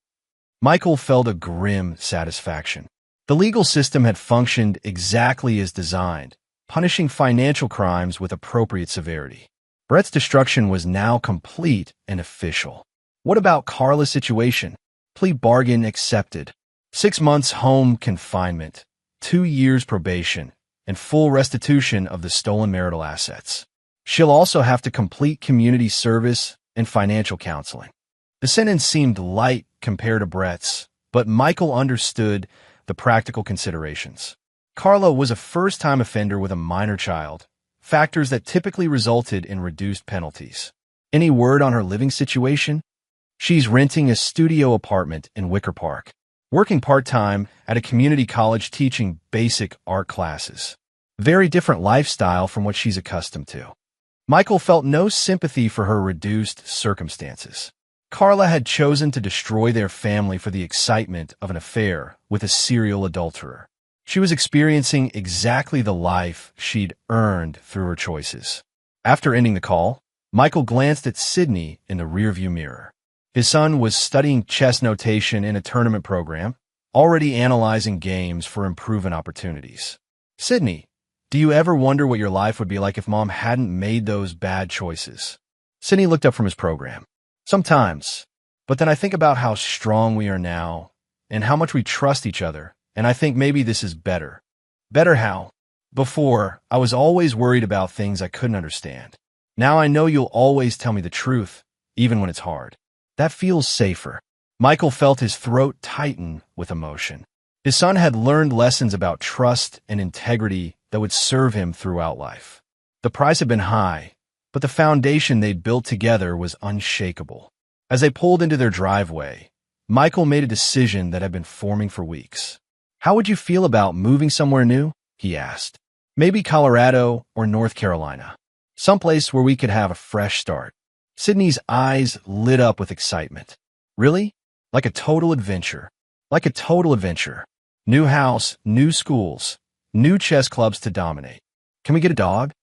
Michael felt a grim satisfaction. The legal system had functioned exactly as designed, punishing financial crimes with appropriate severity. Brett's destruction was now complete and official. What about Carla's situation? Plea bargain accepted. 6 months home confinement, 2 years probation, and full restitution of the stolen marital assets. She'll also have to complete community service and financial counseling. The sentence seemed light compared to Brett's, but Michael understood the practical considerations. Carla was a first-time offender with a minor child, factors that typically resulted in reduced penalties. Any word on her living situation? She's renting a studio apartment in Wicker Park, working part-time at a community college teaching basic art classes. Very different lifestyle from what she's accustomed to. Michael felt no sympathy for her reduced circumstances. Carla had chosen to destroy their family for the excitement of an affair with a serial adulterer. She was experiencing exactly the life she'd earned through her choices. After ending the call, Michael glanced at Sydney in the rearview mirror. His son was studying chess notation in a tournament program, already analyzing games for improvement opportunities. Sydney, do you ever wonder what your life would be like if Mom hadn't made those bad choices? Sydney looked up from his program. Sometimes, but then I think about how strong we are now and how much we trust each other, and I think maybe this is better. Better how? Before, I was always worried about things I couldn't understand. Now I know you'll always tell me the truth, even when it's hard. That feels safer. Michael felt his throat tighten with emotion. His son had learned lessons about trust and integrity that would serve him throughout life. The price had been high, but the foundation they'd built together was unshakable. As they pulled into their driveway, Michael made a decision that had been forming for weeks. How would you feel about moving somewhere new? He asked. Maybe Colorado or North Carolina. Someplace where we could have a fresh start. Sydney's eyes lit up with excitement. Really? Like a total adventure. Like a total adventure. New house, new schools, new chess clubs to dominate. Can we get a dog?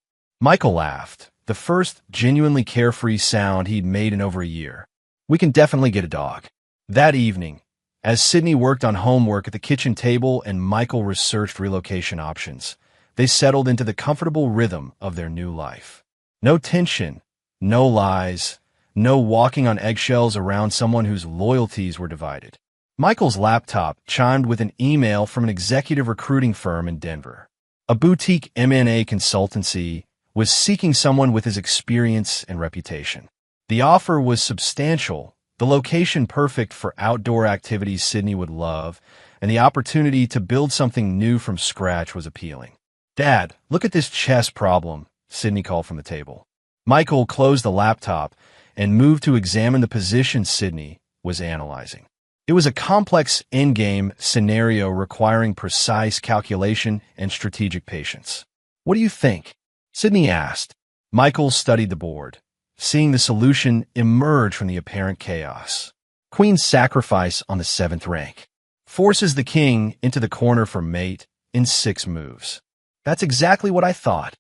Michael laughed, the first genuinely carefree sound he'd made in over a year. We can definitely get a dog. That evening, as Sydney worked on homework at the kitchen table and Michael researched relocation options, they settled into the comfortable rhythm of their new life. No tension, no lies, no walking on eggshells around someone whose loyalties were divided. Michael's laptop chimed with an email from an executive recruiting firm in Denver. A boutique M&A consultancy was seeking someone with his experience and reputation. The offer was substantial, the location perfect for outdoor activities Sydney would love, and the opportunity to build something new from scratch was appealing. "Dad, look at this chess problem," Sydney called from the table. Michael closed the laptop and moved to examine the position Sydney was analyzing. It was a complex endgame scenario requiring precise calculation and strategic patience. "What do you think?" Sydney asked. Michael studied the board, seeing the solution emerge from the apparent chaos. Queen's sacrifice on the 7th rank forces the king into the corner for mate in 6 moves. "That's exactly what I thought,"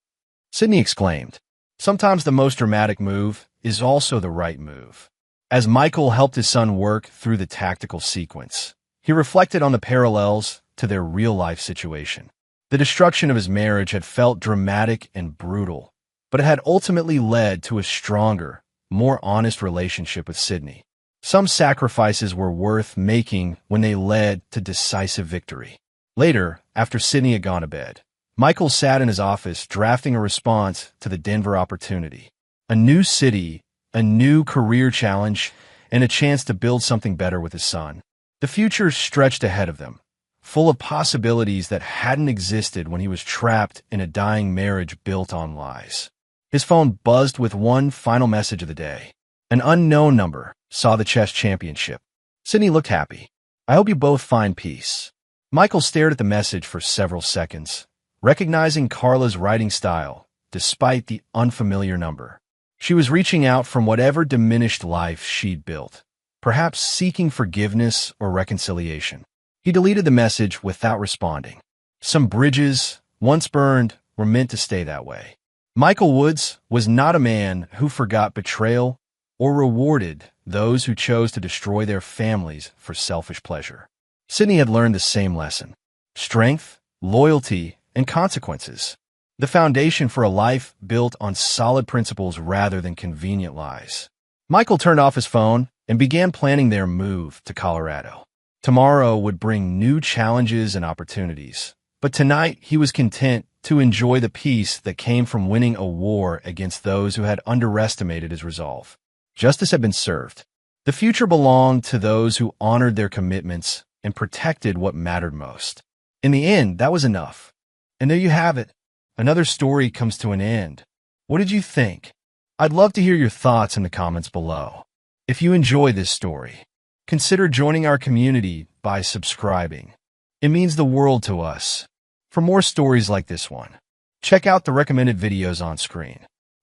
Sydney exclaimed. Sometimes the most dramatic move is also the right move. As Michael helped his son work through the tactical sequence, he reflected on the parallels to their real-life situation. The destruction of his marriage had felt dramatic and brutal, but it had ultimately led to a stronger, more honest relationship with Sydney. Some sacrifices were worth making when they led to decisive victory. Later, after Sydney had gone to bed, Michael sat in his office drafting a response to the Denver opportunity. A new city, a new career challenge, and a chance to build something better with his son. The future stretched ahead of them, full of possibilities that hadn't existed when he was trapped in a dying marriage built on lies. His phone buzzed with one final message of the day. An unknown number saw the chess championship. Sydney looked happy. "I hope you both find peace." Michael stared at the message for several seconds, recognizing Carla's writing style, despite the unfamiliar number. She was reaching out from whatever diminished life she'd built, perhaps seeking forgiveness or reconciliation. He deleted the message without responding. Some bridges, once burned, were meant to stay that way. Michael Woods was not a man who forgot betrayal or rewarded those who chose to destroy their families for selfish pleasure. Sydney had learned the same lesson: strength, loyalty, and consequences. The foundation for a life built on solid principles rather than convenient lies. Michael turned off his phone and began planning their move to Colorado. Tomorrow would bring new challenges and opportunities, but tonight he was content to enjoy the peace that came from winning a war against those who had underestimated his resolve. Justice had been served. The future belonged to those who honored their commitments and protected what mattered most. In the end, that was enough. And there you have it. Another story comes to an end. What did you think? I'd love to hear your thoughts in the comments below. If you enjoyed this story, consider joining our community by subscribing. It means the world to us. For more stories like this one, check out the recommended videos on screen.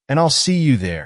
And I'll see you there.